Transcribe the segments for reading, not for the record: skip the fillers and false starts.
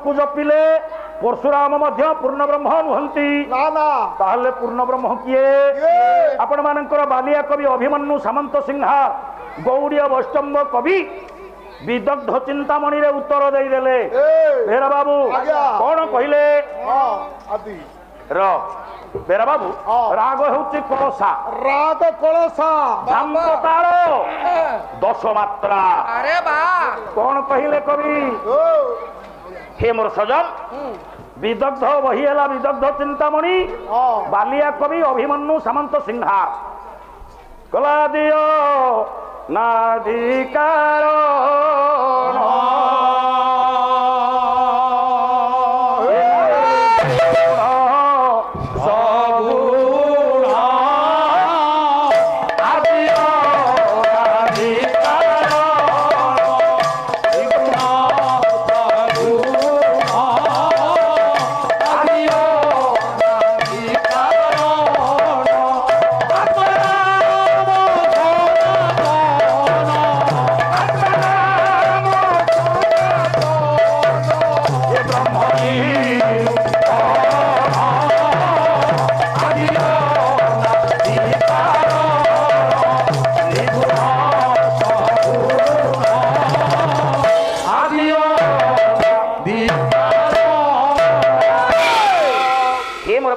को जपिले परशुराम मध्य पूर्ण ब्रह्म नुहंती ना ना ताहले पूर्ण ब्रह्म किए आपण मानकर बालिया कवि अभिमन्यु सामंत सिंहा गौड़ीय वैष्णव कवि विदग्ध चिंतामणि रे उत्तर दे देले बेरा बाबू कौन कहले आदि र बेरा बाबू राग होउची कलसा राग कलसा धामताल 10 मात्रा अरे बा कौन कहले कवि हे मोर सजन विदग्ध वही है विदग्ध चिंतामणि बालिया कवि अभिमन्यु सामंत सिंहा कला दियो नाधिकार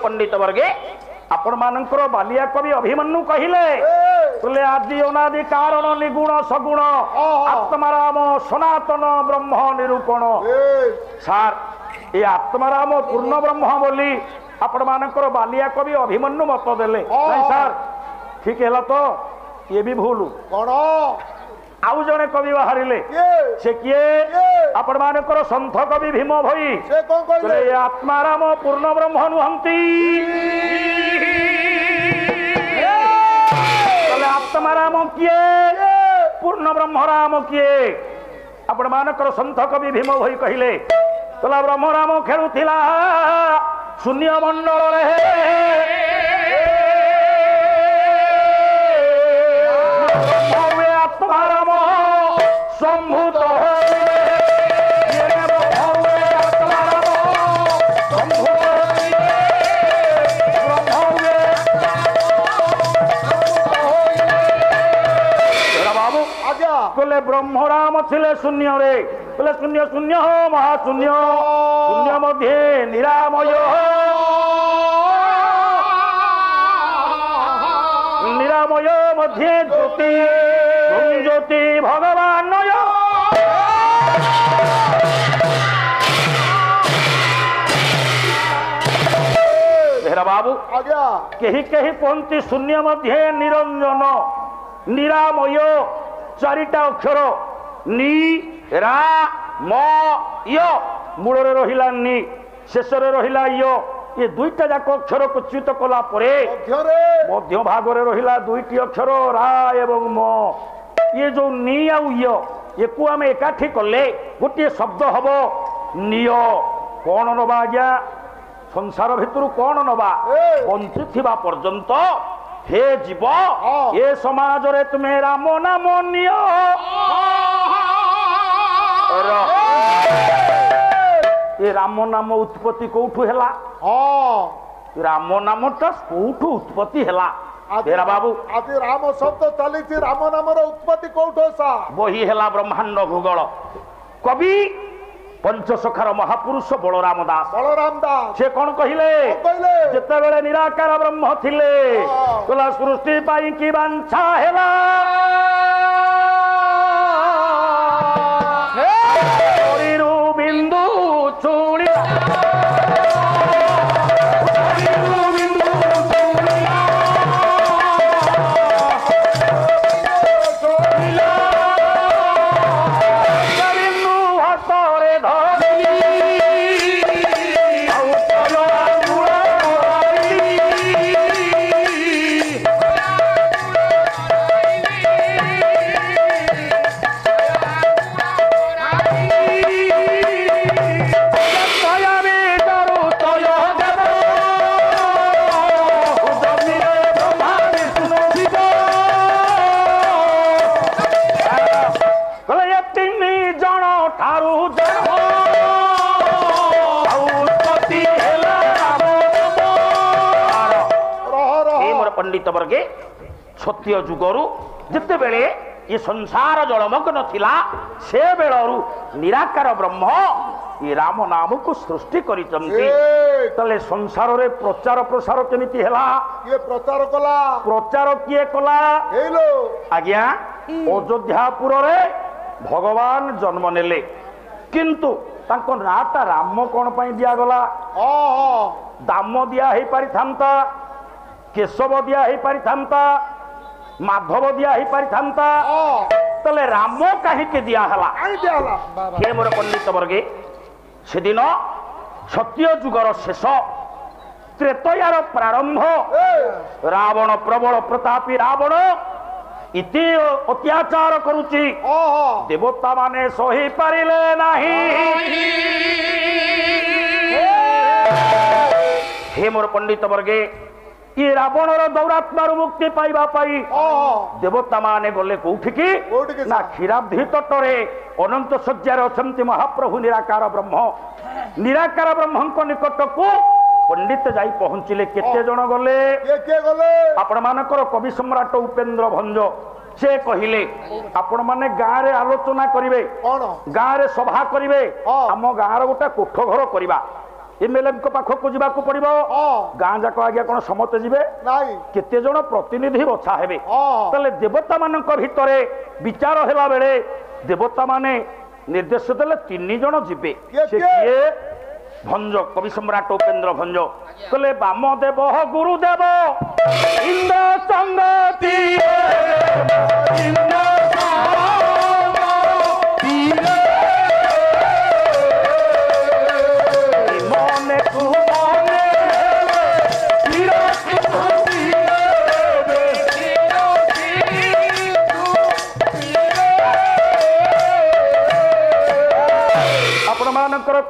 पंडित वर्गे आपण मानकर बालिया कवि अभिमन्यु कहले बोले आदि अनादि कारण निगुण सगुण आत्माराम सनातन ब्रह्म निरूपण सार ये आत्माराम पूर्ण ब्रह्म बोली आपण मानकर बालिया कवि अभिमन्यु मत देले नहीं सार ठीक है तो ये भी भूल कौन आउ जने कवि बाहरिले से किए आपण मानकर संत कवि भीम भई से कौन कहले ये आत्माराम पूर्ण ब्रह्म नुहंती तले आत्माराम किए पूर्ण ब्रह्म राम किए आपण मानकर संत कवि भीम भई कहिले तला ब्रह्म राम खेलुथिला शून्य मंडल रे आत्माराम संभूत बोले ब्रह्मराम थिले शून्य रे बोले शून्य शून्य महाशून्य शून्य मध्य निरामय निरामय मध्य ज्योति ज्योति भगवान हेरा बाबू कही कही कहती शून्य मध्य निरंजन निरामय चारिटा अक्षर नि रा म य मूल रहिला नि शेष रहिला य ये दुईटा जाक अक्षर को च्युत कला परे मध्य भाग रे रहिला दुईटी अक्षर रा एवं म ये जो नि आउ य ये को आम एकाठी कले गोटे शब्द हबो निय कौन नबा आज्ञा संसार भितर कौन नबा बंचुथिबा पर्यंत हे जीव ये समाज रे तुम्हें राम नाम निय ये राम नाम उत्पत्ति कौठु हैला राम नाम टा कौठु उत्पत्ति हैला तेरा बाबू आदि राम शब्द चली राम नाम उत्पत्ति कौठो सा वही हैला ब्रह्मांड भूगोल कवि पंचसखार महापुरुष बलराम दास से कौन कहले जिते बेले निराकार ब्रह्म थिले तुला सृष्टि पाई की बांछा हैला बिंदु चूड़ी पंडित वर्गे क्षत्रिय जुगरु जिते बेले ये संसार जलमग्न थिला से बेलरु निराकार ब्रह्म ये राम नाम को सृष्टि करिसंती तले संसार रे प्रचार प्रसार केमिति हैला ये प्रचार कला प्रचार किए कला हेलो आज्ञा अयोध्यापुर रे भगवान जन्म नेले किंतु तांको नाटा राम कोन पई दिया गला दाम दिया हे पारि थांता केशव दिया हे पारि थांता माधव दिया ही पारि थांता तले राम काहे के दिया हला हे मोर पंडित वर्गे सेदिन क्षत्रिय जुगर शेष त्रेतयार प्रारंभ रावण प्रबल प्रतापी रावण इति अत्याचार करुची देवता माने सही पारिले नाही हे मोर पंडित वर्गे ये रावणर दौरात्मार मुक्ति पाइबा पाई देवता माने गले कोठी की ना क्षीराब्धि तटरे अनंत सज्जार अछंती महाप्रभु निराकार ब्रह्म को निकट को पंडित जाई पहुंचिले केते जण गले आपण मानकर कवि सम्राट उपेंद्र भंज से कहिले आपण माने गाँ रे आलोचना करिवे गाँ रे सभा करिवे आम गाँ रो गोटा कोठ घर करिबा एमएलए पाखक जावाक पड़ो गाँ जाक आज्ञा कौन समस्ते जीवे केते जन प्रतिनिधि बछा हेबे ताले देवता मान भितर विचार हेला बेले देवता माने निर्देश देले 3 जन जीवे से किए भंज कवि सम्राट उपेंद्र भंज कहले वामदेव गुरुदेव इंद्र संगति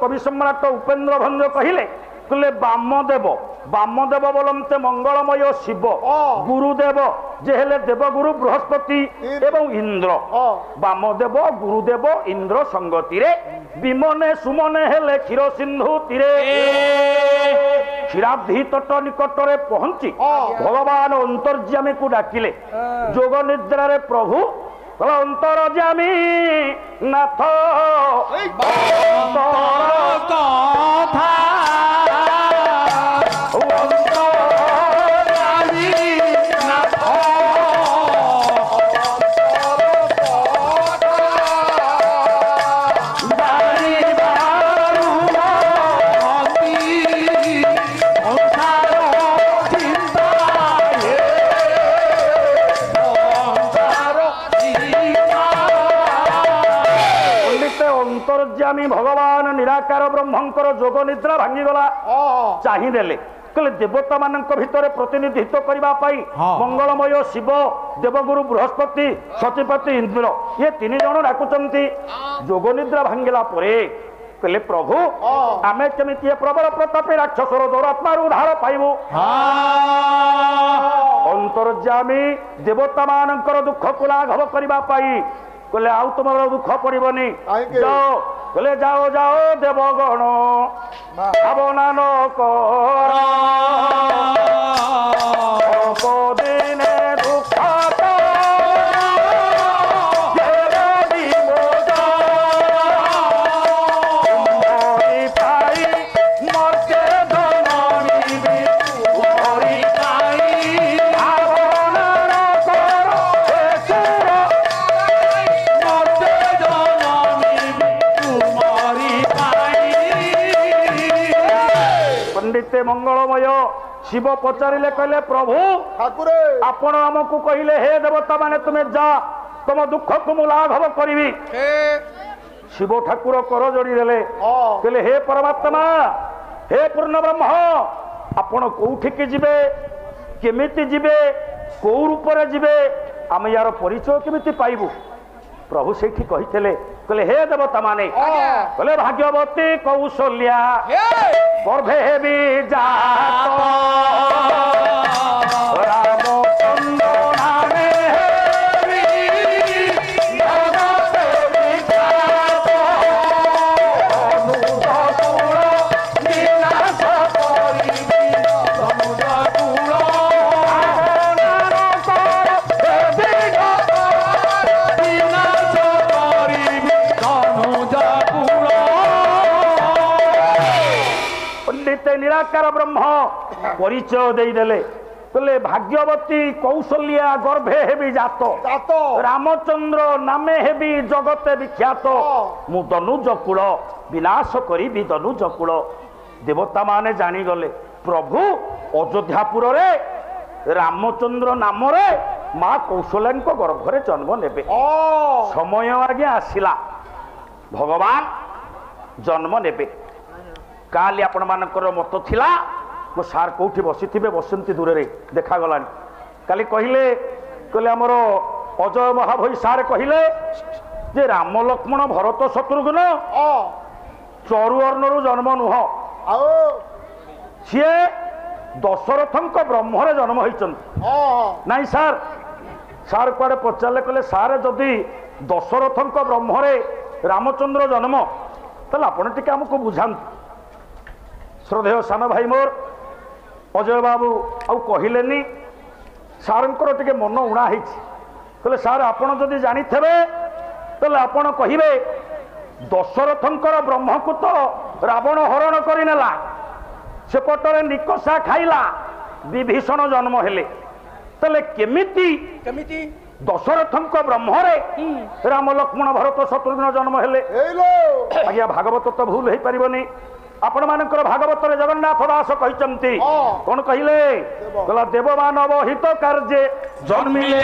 कवि सम्राट उपेंद्र भंज कहले कहले वामदेव बोलते मंगलमय शिव गुरुदेव जे हेले देवगुरु बृहस्पति एवं इंद्र वामदेव गुरुदेव इंद्र संगति रे विमने सुमने हेले क्षीर सिंधु तीरे क्षीराब्धि तट निकट रे पहुंची भगवान अंतर्यामी को डाकिले जोग निद्रा रे प्रभु अंतरजामी नाथ भगवान निराकार ब्रह्मंकर जोग निद्रा भांगीगला चाहिदेले कहले देवता मान भितर प्रतिनिधित्व करने मंगलमय शिव देवगुरु बृहस्पति सतीपति इंद्र ये 3 जन डाकुचंती जोग निद्रा भांगिला परे कहले प्रभु आमे केमिति प्रबल प्रतापी राक्षसर दौरात्मार उद्धार पाइबु अंतर्जामी देवता मानकर दुख को लाघव करबा पाई कहले आउ तुम दुख पड़बनी जाओ कहले जाओ जाओ देवगण भावना न कर दिने दुख मंगलमय शिव पचारे कहले प्रभु ठाकुर आपण आमको कहले हे देवता माने तुम्हें जा तुम दुख को मु लाघव करी शिव ठाकुर कर जोड़ी देले कहले हे परमात्मा हे पूर्ण ब्रह्म आपण कोठी के जिबे केमिति जिबे को रूप रे जिबे आम यार परिचय केमिति पाइबु प्रभु से कहते कहले हे देवता माने कहले भाग्यवती कौशल्या गर्भे भी जात ସେ ନିରାକାର ବ୍ରହ୍ମ ପରିଚୟ ଦେଇଦେଲେ କହିଲେ ଭାଗ୍ୟବତୀ କୌଶଲ୍ୟା ଗର୍ଭେ ହେବି ଜାତ ରାମଚନ୍ଦ୍ର ନାମେ ହେବି ଜଗତେ ବିଖ୍ୟାତ ମୁଁ ଦନୁଜ କୂଳ ବିନାଶ କରିବି ଦନୁଜ କୂଳ ଦେବତା ମାନେ ଜାଣିଗଲେ ପ୍ରଭୁ ଅଯୋଧ୍ୟାପୁରରେ ରାମଚନ୍ଦ୍ର ନାମରେ ମା କୌଶଲ୍ୟାଙ୍କ ଗର୍ଭରେ ଜନ୍ମ ନେବେ ସମୟ ଆଜ୍ଞା ଆସିଲା ଭଗବାନ ଜନ୍ମ ନେବେ କାଲି ଆପଣ ମାନଙ୍କର ମତ ଥିଲା ମୋ ସାର୍ କୋଉଠି ବସିଥିବେ ବସନ୍ତି ଦୂରରେ ଦେଖାଗଲାନି କାଲି କହିଲେ ଆମର ଅଜୟ ମହାଭୋଇ ସାର୍ କହିଲେ ଯେ ରାମ ଲକ୍ଷ୍ମଣ ଭରତ ଶତ୍ରୁଘ୍ନ ଚରୁଅର୍ଣ୍ଣରୁ ଜନ୍ମ ନୁହଁ ସିଏ ଦଶରଥଙ୍କ ବ୍ରହ୍ମରେ ଜନ୍ମ ହେଇଛନ୍ତି ନାଇଁ ସାର୍ ସାର୍ କୁଆଡେ ପଚାରିଲେ କହିଲେ ସାର୍ ଯଦି ଦଶରଥଙ୍କ ବ୍ରହ୍ମରେ ରାମଚନ୍ଦ୍ର ଜନ୍ମ ତାହେଲେ ଆପଣ ଟିକେ ଆମକୁ ବୁଝାନ୍ତୁ ଶ୍ରଦ୍ଧେୟ ସାନ ଭାଇ ମୋର ଅଜୟ ବାବୁ ଆଉ କହିଲେନି ସାର୍ଙ୍କର ଟିକେ ମନ ଉଣା ହେଇଛି କହିଲେ ସାର୍ ଆପଣ ଯଦି ଜାଣିଥିବେ ତାହେଲେ ଆପଣ କହିବେ ଦଶରଥଙ୍କର ବ୍ରହ୍ମକୁ ତ ରାବଣ ହରଣ କରିନେଲା ସେପଟରେ ନିକଷା ଖାଇଲା ବିଭୀଷଣ ଜନ୍ମ ହେଲେ ତାହେଲେ କେମିତି ଦଶରଥଙ୍କ ବ୍ରହ୍ମରେ ରାମ ଲକ୍ଷ୍ମଣ ଭରତ ଶତ୍ରୁଘ୍ନ ଜନ୍ମ ହେଲେ ଆଜ୍ଞା ଭାଗବତ ତ ଭୁଲ ହେଇପାରିବନି ଆପଣ ମାନଙ୍କର ଭାଗବତରେ ଜଗନ୍ନାଥ ଦାସ କହିଛନ୍ତି କଣ କହିଲେ କହିଲା ଦେବମାନବ ହିତ କାର୍ଯ୍ୟ ଜନ୍ମିଲେ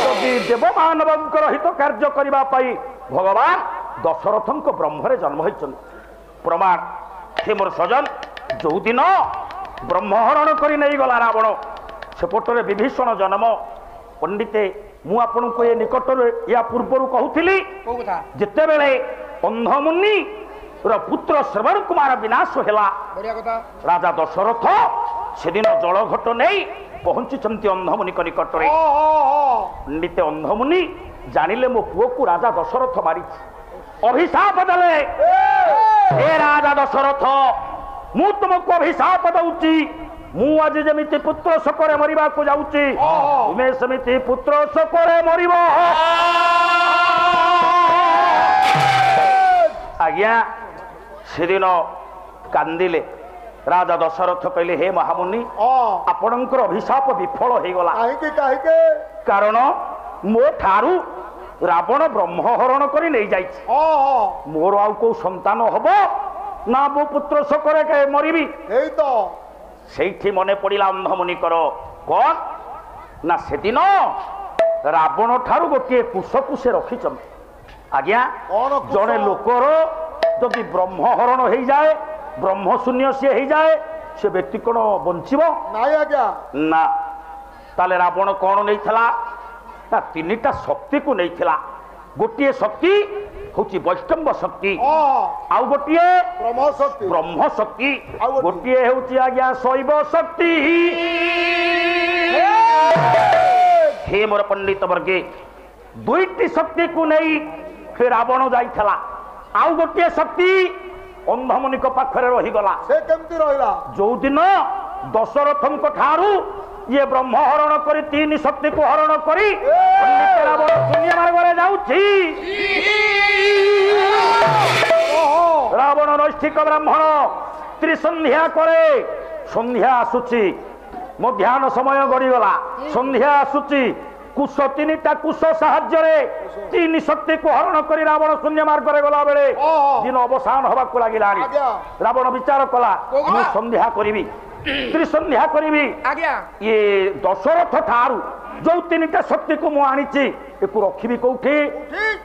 ଯଦି ଦେବମାନବଙ୍କର ହିତ କାର୍ଯ୍ୟ କରିବା ପାଇଁ ଭଗବାନ ଦଶରଥଙ୍କ ବ୍ରହ୍ମରେ ଜନ୍ମ ହେଇଛନ୍ତି ପ୍ରମାଣ ହେ ମୋର ସଜନ ଯୋଉଦିନ ବ୍ରହ୍ମହରଣ କରି ନେଇଗଲା ରାବଣ ସେପଟରେ ବିଭୀଷଣ ଜନ୍ମ ପଣ୍ଡିତେ ମୁଁ ଆପଣଙ୍କୁ ଏ ନିକଟରେ ୟା ପୂର୍ବରୁ କହୁଥିଲି ଯେତେବେଳେ ଅନ୍ଧମୁନି ପୁତ୍ର ଶ୍ରବଣ କୁମାର ବିନାଶ ହେଲା ରାଜା ଦଶରଥ ସେଦିନ ଜଳଘଟ ନେଇ ପହଞ୍ଚିଛନ୍ତି ଅନ୍ଧମୁନିଙ୍କ ନିକଟରେ ପଣ୍ଡିତେ ଅନ୍ଧମୁନି ଜାଣିଲେ ମୋ ପୁଅକୁ ରାଜା ଦଶରଥ ମାରିଛି ଅଭିଶାପ ଦେଲେ ହେ ରାଜା ଦଶରଥ ମୁଁ ତୁମକୁ ଅଭିଶାପ ଦଉଛି ମୁଁ ଆଜି ଯେମିତି ପୁତ୍ର ଶୋକରେ ମରିବାକୁ ଯାଉଛି ତୁମେ ସେମିତି ପୁତ୍ର ଶୋକରେ ମରିବ ଆଜ୍ଞା ସେଦିନ କାନ୍ଦିଲେ ରାଜା ଦଶରଥ କହିଲେ ହେ ମହାମୁନି ଆପଣଙ୍କର ଅଭିଶାପ ବିଫଳ ହେଇଗଲା କାରଣ ମୋ ଠାରୁ ରାବଣ ବ୍ରହ୍ମହରଣ କରି ନେଇଯାଇଛି ମୋର ଆଉ କୋଉ ସନ୍ତାନ ହବ ନା ମୁଁ ପୁତ୍ର ଶୋକରେ ମରିବି ସେଇଠି ମନେ ପଡିଲା ଅନ୍ଧମୁନିଙ୍କର କଣ ନା ସେଦିନ ରାବଣ ଠାରୁ ଗୋଟିଏ କୁଶକୁ ସେ ରଖିଛନ୍ତି ଆଜ୍ଞା ଜଣେ ଲୋକର ଯଦି ବ୍ରହ୍ମହରଣ ହେଇଯାଏ ବ୍ରହ୍ମଶୂନ୍ୟ ସିଏ ହେଇଯାଏ ସେ ବ୍ୟକ୍ତି କଣ ବଞ୍ଚିବ ନା ତାହେଲେ ରାବଣ କଣ ନେଇଥିଲା ନା ତିନିଟା ଶକ୍ତିକୁ ନେଇଥିଲା ଗୋଟିଏ ଶକ୍ତି ହଉଛି ବୈଷ୍ଣବ ଶକ୍ତି ଆଉ ଗୋଟିଏ ବ୍ରହ୍ମ ଶକ୍ତି ଗୋଟିଏ ହେଉଛି ଆଜ୍ଞା ଶୈବ ଶକ୍ତି ହେ ମୋର ପଣ୍ଡିତ ବର୍ଗେ ଦୁଇଟି ଶକ୍ତିକୁ ନେଇ ସେ ରାବଣ ଯାଇଥିଲା ଆଉ ଗୋଟିଏ ଶକ୍ତି ଅନ୍ଧମୁନିଙ୍କ ପାଖରେ ରହିଗଲା ଯୋଉଦିନ ଦଶରଥଙ୍କ ଠାରୁ ଇଏ ବ୍ରହ୍ମ ହରଣ କରି ତିନି ଶକ୍ତିକୁ ହରଣ କରି ରାବଣ ଶୂନ୍ୟ ମାର୍ଗରେ ଯାଉଛି ରାବଣ ନୈଷ୍ଠିକ ବ୍ରାହ୍ମଣ ତ୍ରିସନ୍ଧ୍ୟା କରେ ସନ୍ଧ୍ୟା ଆସୁଛି ମଧ୍ୟାହ୍ନ ସମୟ ଗଡ଼ିଗଲା ସନ୍ଧ୍ୟା ଆସୁଛି କୁଶ ତିନିଟା କୁଶ ସାହାଯ୍ୟରେ ତିନି ଶକ୍ତିକୁ ହରଣ କରି ରାବଣ ଶୂନ୍ୟ ମାର୍ଗରେ ଗଲା ବେଳେ ଦିନ ଅବସାନ ହବାକୁ ଲାଗିଲାଣି ରାବଣ ବିଚାର କଲା ମୁଁ ସନ୍ଧ୍ୟା କରିବି ତ୍ରିସନ୍ଧ୍ୟା କରିବି ଇଏ ଦଶରଥ ଠାରୁ ଯୋଉ ତିନିଟା ଶକ୍ତିକୁ ମୁଁ ଆଣିଛି ଏକୁ ରଖିବି କୋଉଠି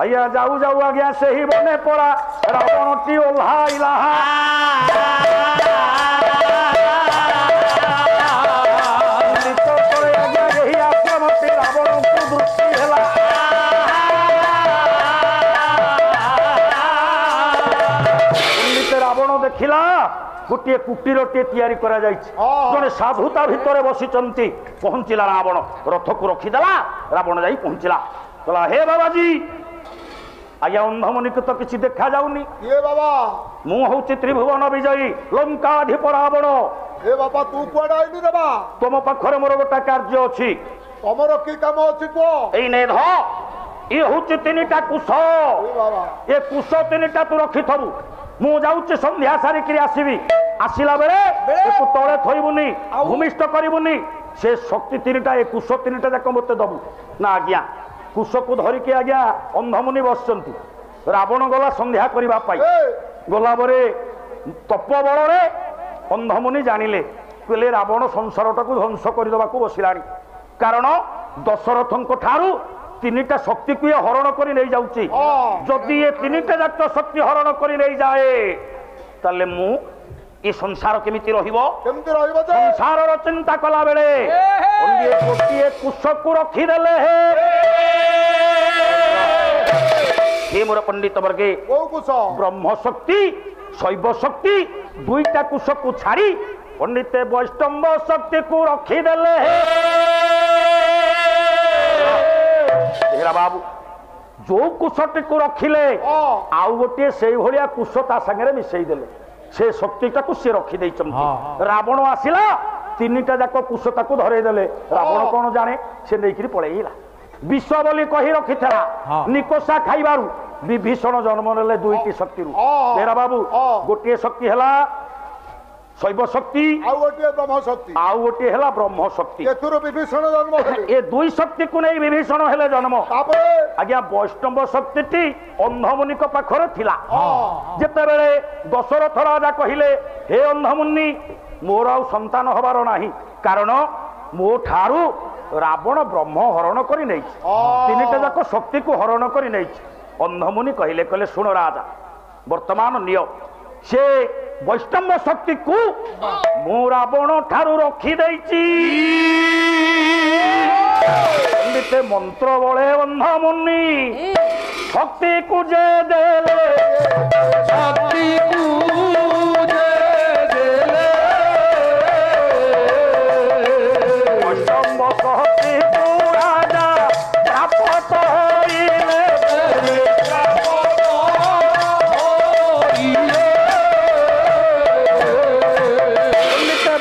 ଆଜ୍ଞା ଯାଉ ଯାଉ ଆଜ୍ଞା ସେହି ବନେ ପରା ରାବଣଟି ଓହ୍ଲାଇଲା ଏହି ଆଶ୍ରମଟି ରାବଣଙ୍କୁ ଦୃଷ୍ଟି ହେଲା ରାବଣ ଦେଖିଲା ଗୋଟିଏ କୁଟୀରଟିଏ ତିଆରି କରାଯାଇଛି ଜଣେ ସାଧୁ ତା ଭିତରେ ବସିଛନ୍ତି ପହଞ୍ଚିଲା ରାବଣ ରଥକୁ ରଖିଦେଲା ରାବଣ ଯାଇ ପହଞ୍ଚିଲା କହିଲା ହେ ବାବାଜୀ ଆଜ୍ଞା ଅନ୍ଧମୁନିକୁ ତ କିଛି ଦେଖା ଯାଉନି ମୁଁ ହଉଛି ତ୍ରିଭୁବନ ବିଜୟୀ ଲଙ୍କାଧିପ ରାବଣ ତମ ପାଖରେ ମୋର ଗୋଟେ କାର୍ଯ୍ୟ ଅଛି ତମର କି କାମ ଅଛି କୁହ ଏଇ ନେ ଧ ये हूँ तीनटा कुश ये कुश तीनटा तू रखिथबु मु जाऊँ संध्या सारिक आसबि आसला बेले तले थोबुनि भूमिष्ठ करबुनि से शक्ति तीनटा ये कुश तीनटा जाक मत दबु ना आज्ञा कुश को धरिकी आज्ञा अंधमुनि बसचंती रावण गला संध्या करने गला बरे तप बल अंधमुनि जानिले कहले रावण संसार टाक ध्वंस करदेवा बसला कारण दशरथ ठारू तीनटा शक्ति को ये हरण कर नहीं जाऊँगी जदि ये तीनटा जाक शक्ति हरण कर नहीं जाए ताले मु ये संसार केमिति रहिबो संसार चिंता कला बेले गोटे कुश को रखीदेले हे मोर पंडित वर्गे ब्रह्म शक्ति शैव शक्ति दुईटा कुश को छाड़ी पंडित वैष्णव शक्ति को रखीदेले बाबू जो कुशटी को रखिले आउ गोटे से भाया कुश ता संगे मिसईदेले से शक्तिटा को सी रखीदे रावण आसला तीनटा जाक कुश ताक धरईदेले रावण कौन जाने से नहीं पलैला विष बोली कही रखी निकोषा खाइबारु विभीषण जन्म नेले दुईटी शक्ति बाबू गोटे शक्ति है शैव शक्ति आउ गोटे है ब्रह्म शक्ति विभीषण जन्म ए दुई शक्ति को नहीं विभीषण हेले जन्म आज्ञा वैष्णव शक्ति अंधमुनि पाखरे थिला जेतेबेले दशरथ राजा कहिले हे अंधमुनि मोर आ संतान हबार नाही कारण मो ठारू रावण ब्रह्म हरण करी नहीं तीनटा जाक शक्ति को हरण करी नहीं अंधमुनि कहले कहले सुनो राजा वर्तमान निय से वैष्णव शक्ति को मु रावण ठारू रखी देते मंत्र बड़े अंधमुनि शक्ति को जे देले शक्ति को जे देले वैष्णव शक्ति को राजा प्राप्त होइले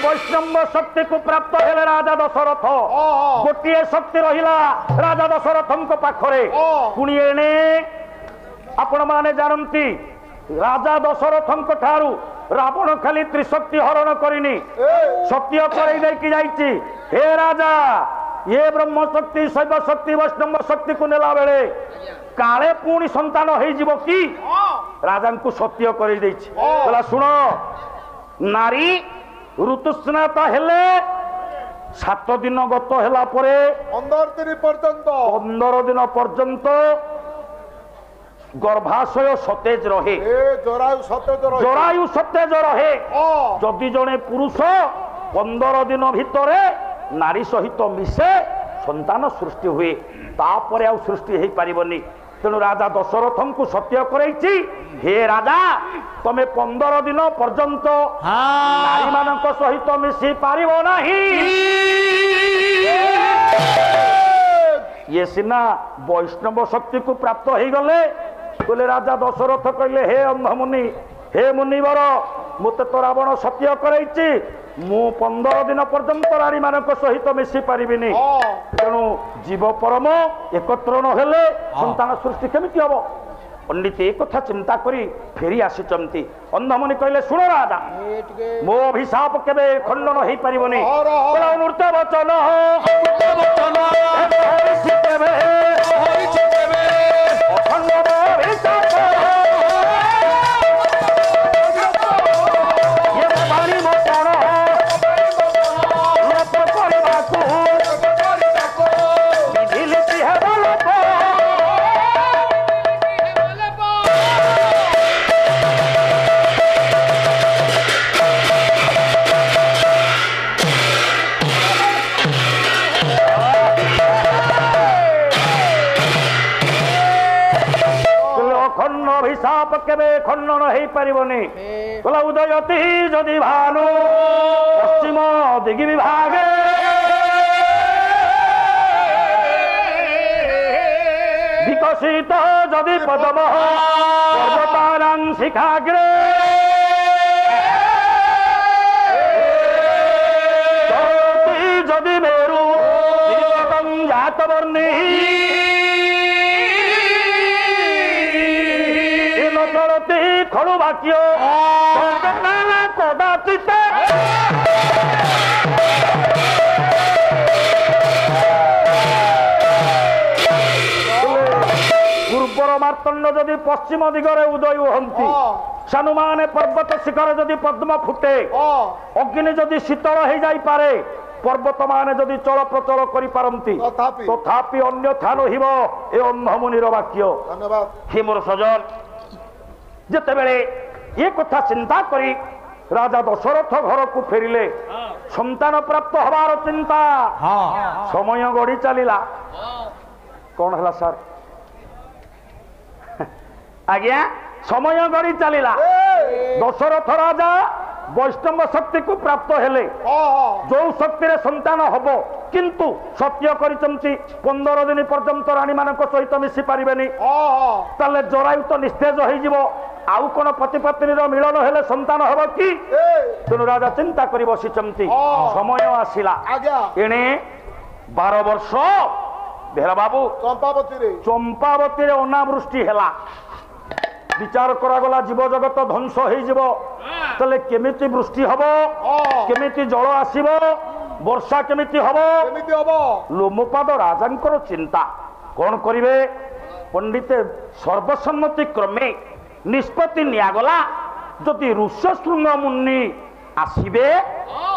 वैष्णव शक्ति को प्राप्त हेले राजा दशरथ गोटे शक्ति रहिला राजा दशरथ पाखरे पुणी एणे आपण माने जानती राजा दशरथ ठारू रावण खाली त्रिशक्ति हरण करिनी सत्य करई देकी जाईची हे राजा ये ब्रह्म शक्ति शैव शक्ति वैष्णव शक्ति को नेला बेले काले पुणी संतान हो जीव कि राजा को सत्य करई देछि बोला सुनो नारी ऋतुस्नात हेले 7 दिन गत हेला परे 15 दिन पर्यंत गर्भाशय सतेज रहे जरायु सतेज रहे जदि जड़े पुरुष 15 दिन भितरे नारी सहित मिसे संतान सृष्टि हुए तापर आउ सृष्टि हो पारिबनी तेणु राजा दशरथ को सत्य करैछि हे राजा तमे 15 दिन पर्यंत नारी मानक सहित मिसी पारिबो नाही ये सिना वैष्णव शक्ति को प्राप्त हो गले बोले राजा दशरथ कहले हे अंधमुनि हे मुनिवर मुते तो रावण सत्य करैछि मु 15 दिन पर्यंत नारी मानक सहित मिसी पारिबिनी तेणु जीव परम एकत्र न हेले संतान सृष्टि केमिति हबो पंडित एक कथा चिंता करी फेरी आसीचंती अंधमुनि कहले सुनो राजा मो अभिशाप केबे खंडन होई परिबनी बोला नृत्य वचन अखंड अभिशाप ये बाणी मोचन लोप करबाकू विधिलिपि हेबो लोप अभिशाप केबे खंडन हो पारिबनी बोला उदयती जदि भानु पश्चिम दिगी विभागे विकसित जदि पदम पर्वतानां शिखाग्रे जदि मेरु जात वर्णी ବାକ୍ୟ କଦାଚିତ ପୂର୍ବର ମାର୍ତ୍ତଣ୍ଡ ଯଦି ପଶ୍ଚିମ ଦିଗରେ ଉଦୟ ହୁଅନ୍ତି, ସାନୁମାନେ ପର୍ବତ ଶିଖର ଯଦି ପଦ୍ମ ଫୁଟେ, ଅଗ୍ନି ଯଦି ଶୀତଳ ହେଇଯାଇପାରେ, ପର୍ବତ ମାନେ ଯଦି ଚଳପ୍ରଚଳ କରିପାରନ୍ତି, ତଥାପି ଅନ୍ୟଥା ରହିବ ଏ ଅନ୍ଧମୁନିର ବାକ୍ୟ। ହେ ମୋର ସଜନ, ଯେତେବେଳେ ଏ କଥା ଚିନ୍ତା କରି ରାଜା ଦଶରଥ ଘରକୁ ଫେରିଲେ, ସନ୍ତାନ ପ୍ରାପ୍ତ ହବାର ଚିନ୍ତା, ସମୟ ଗଢି ଚାଲିଲା। କଣ ହେଲା ସାର୍? ଆଜ୍ଞା, ସମୟ ଗଡି ଚାଲିଲା। ଦଶରଥ ରାଜା ବୈଷ୍ଣବ ଶକ୍ତିକୁ ପ୍ରାପ୍ତ ହେଲେ, ଯୋଉ ଶକ୍ତିରେ ସନ୍ତାନ ହବ, କିନ୍ତୁ ସତ୍ୟ କରିଛନ୍ତି 15 ଦିନ ପର୍ଯ୍ୟନ୍ତ ରାଣୀ ମାନଙ୍କ ସହିତ ମିଶି ପାରିବେନି, ତାହେଲେ ଜରାୟୁ ତ ନିସ୍ତେଜ ହେଇଯିବ। ଆଉ କଣ ପତି ପତ୍ନୀର ମିଳନ ହେଲେ ସନ୍ତାନ ହବ କି? ତେଣୁ ରାଜା ଚିନ୍ତା କରି ବସିଛନ୍ତି। ସମୟ ଆସିଲା, ଏଣେ 12 ବର୍ଷ ବେହେରା ବାବୁ ଚମ୍ପାବତୀରେ ଅନାବୃଷ୍ଟି ହେଲା। ବିଚାର କରାଗଲା ଜୀବ ଜଗତ ଧ୍ୱଂସ ହେଇଯିବ, ତାହେଲେ କେମିତି ବୃଷ୍ଟି ହବ, କେମିତି ଜଳ ଆସିବ, ବର୍ଷା କେମିତି ହବ? ଲୋମପାଦ ରାଜାଙ୍କର ଚିନ୍ତା। କଣ କରିବେ? ପଣ୍ଡିତ ସର୍ବସମ୍ମତି କ୍ରମେ ନିଷ୍ପତ୍ତି ନିଆଗଲା, ଯଦି ଋଷ୍ୟଶୃଙ୍ଗ ମୁନି ଆସିବେ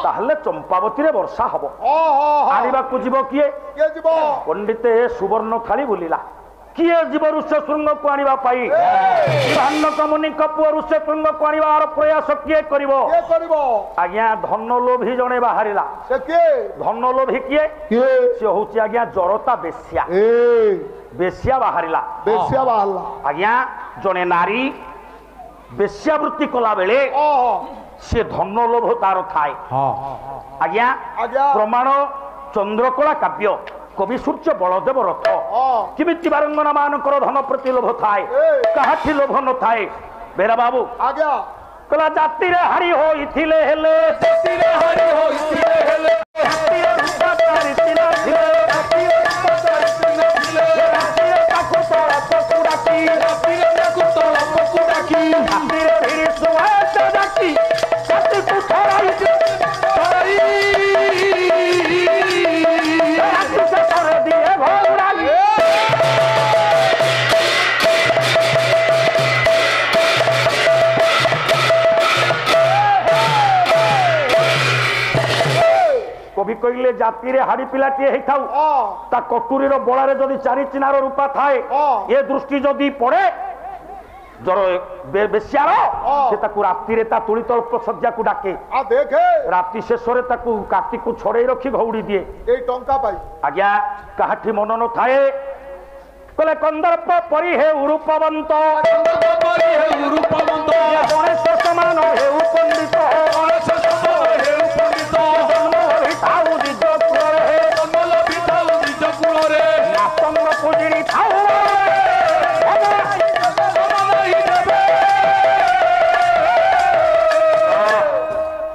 ତାହେଲେ ଚମ୍ପାବତୀରେ ବର୍ଷା ହବ। ଆଣିବାକୁ ଯିବ କିଏ? ପଣ୍ଡିତ ସୁବର୍ଣ୍ଣ ଥାଳି ବୁଲିଲା, କିଏ ଯିବ ଋଷ୍ୟଶୃଙ୍ଗକୁ ଆଣିବା ପାଇଁ? ଭାନକ ମୁନିଙ୍କ ପୁଅ ଋଷ୍ୟଶୃଙ୍ଗକୁ ଆଣିବାର ପ୍ରୟାସ କିଏ କରିବ? ଆଜ୍ଞା, ଧନଲୋଭୀ ଜଣେ ବାହାରିଲା। ଧନଲୋଭୀ କିଏ? ସେ ହଉଛି ଆଜ୍ଞା ଜରତା ବେଶ୍ୟା। ବେଶ୍ୟା ବାହାରିଲା। ଆଜ୍ଞା, ଜଣେ ନାରୀ ବେଶ୍ୟାବୃତ୍ତି କଲା ବେଳେ ସେ ଧନଲୋଭ ତାର ଥାଏ। ଆଜ୍ଞା, ପ୍ରମାଣ ଚନ୍ଦ୍ରକଳା କାବ୍ୟ, କବି ସୂର୍ଯ୍ୟ ବଳଦେବ ରଥ, କେମିତି ବାରଙ୍ଗନା ମାନଙ୍କର ଧନ ପ୍ରତି ଲୋଭ ଥାଏ, କାହାଠି ଲୋଭ ନଥାଏ। ବେହେରା ବାବୁ କହିଲା, ଜାତିରେ ହାରି ହୋଇଥିଲେ ହେଲେ কবি কইলে জাতিরে হাড়ি পিলাটিয়ে হইথাউ, তা কটুরির বলারে যদি 4 চিনার রূপা থায়, এ দৃষ্টি যদি পড়ে জর বেশ্যার, সে তাকে রাত্রিরে তা তুলিতল্প শয্যাকু ডাকে, রাত্রি শেষরে তাকে কাটিকু ছড়াই রখি ঘৌড়ি দিয়ে এই টঙ্কা পাই। আজ্ঞা, কাহাঠি মন ন থাকে, কলে কন্দর্প পরি হে রূপবন্ত, গণেশ সমান হেউ পণ্ডিত,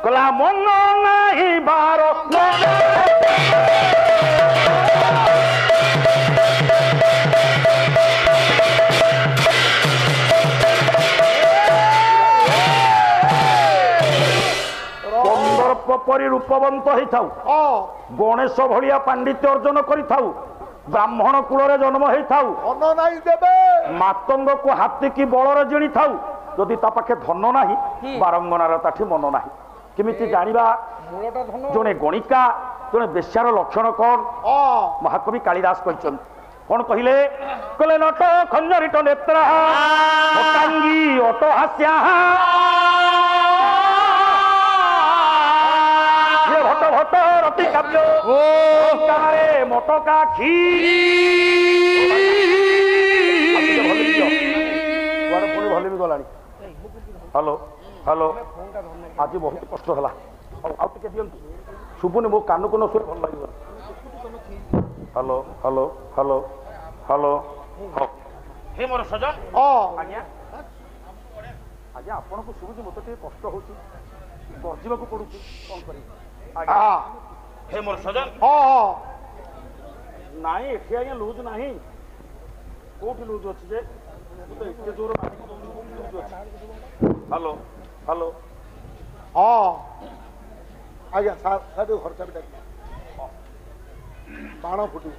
কলা মন নাহি বার পরি রূপবন্ত হইথাউ, গণেশ ভলিয়া পাণ্ডিত্য অর্জন করিথাউ, ব্রাহ্মণ কূলরে জন্ম হইথাউ, মাতঙ্গকু হাতী কি বলরে জিଣି থাউ, যদি তা পাখে ধন নাহি, বারঙ্গনার তাঠি মন নাহি। কেমিতি জানিবা জনে গণিকা জনে বেশ্যার লক্ষণ কণ? মহাকবি কালিদাস কইছন। কোন কহিলে? কলে নট খঞ্জরিত নেত্রা অটাঙ্গী অট হাস্যা, ভট ভট রতি কাব্য কারে মটকা খি। ভলিমি গলানি। হ্যালো হ্যালো, আজি বহুত কষ্ট হলা, ଆଉ ଟିକେ ଦିଅନ୍ତୁ, ଶୁଭୁନି, ମୋ କାନକୁ ନ ଶୁଣି ଭଲ ଲାଗିବ। Hello hello hello hello. ହେ ମୋର ସଜନ, ଆଜ୍ଞା ଆଜ୍ଞା ଆପଣଙ୍କୁ ଶୁଭୁଛି, ମୋତେ ଟିକେ କଷ୍ଟ ହଉଛି, ଗର୍ଜିବାକୁ ପଡୁଛି, କଣ କରିବି? ଆଜ୍ଞା ହେ ମୋର ସଜନ, ନାଇଁ ଏଠି ଆଜ୍ଞା ଲୁଜ୍ ନାହିଁ। କୋଉଠି ଲୁଜ୍ ଅଛି ଯେ? ଏତେ ଜୋର ଅଛି। हेलो हेलो हाँ आज्ञा सार खर्चा भी बाण फुटू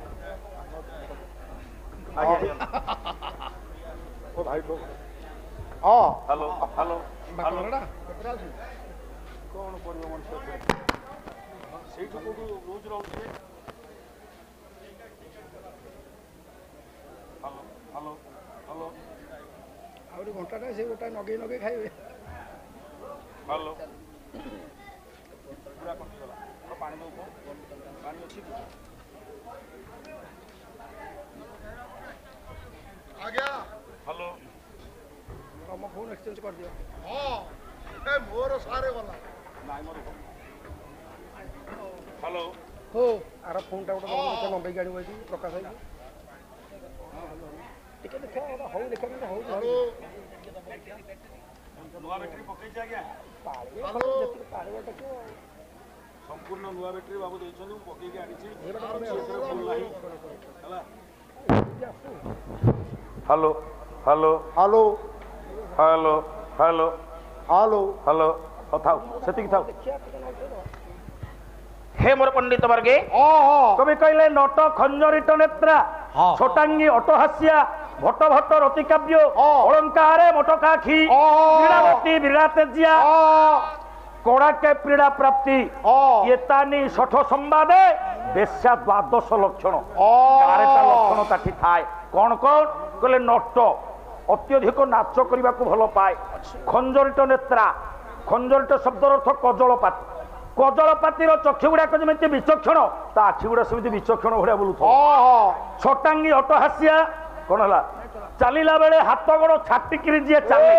ओ भाई तो हाँ हेलो हेलो कौन पड़ो मनुष्य से रोज रोचे हेलो हेलो हेलो आउरी घंटाटा से गोटा नगे नगे खाइबे हेलो पूरा कटिगला पानी दो पानी अच्छी आज्ञा हेलो तुम फोन एक्सचेंज कर दियो हाँ ए मोर सारे वाला नाई मोर हेलो हो आर फोनटा गोटे नंबर गाड़ी बइछि प्रकाश भाई टिके देखा हो देखा हो हेलो नुआ बैटरी पकई आज्ञा हेलो संपूर्ण नुआ बैटरी बाबू देछन पकई के आनिछि hello hello hello hello hello hello hello थाउ सेतिक थाउ हे मोर पंडित वर्गे कवि कहले नट खंजरित नेत्रा छोटांगी अटहास्या भट्ट भट्ट रतिकाव्य अलंकारे मोटकाखी क्रीड़ावती विरातेजिया कड़ाके पीड़ा प्राप्ति एतानी सठ संवादे बेश्या द्वादश लक्षण चारिटा लक्षण ताठी थाए कौन कौन कहले नट अत्यधिक नाच करने को भल पाए खंजरित नेत्रा खंजरित शब्दर अर्थ कजलपाती कजलपातिर चक्षु गुड़ाक जमी विचक्षण ता आखि गुड़ा सेमती विचक्षण भाया बोलू छोटांगी अटहास्या कौन है चलला बेले हाथ गोड़ छाटिकी जी चले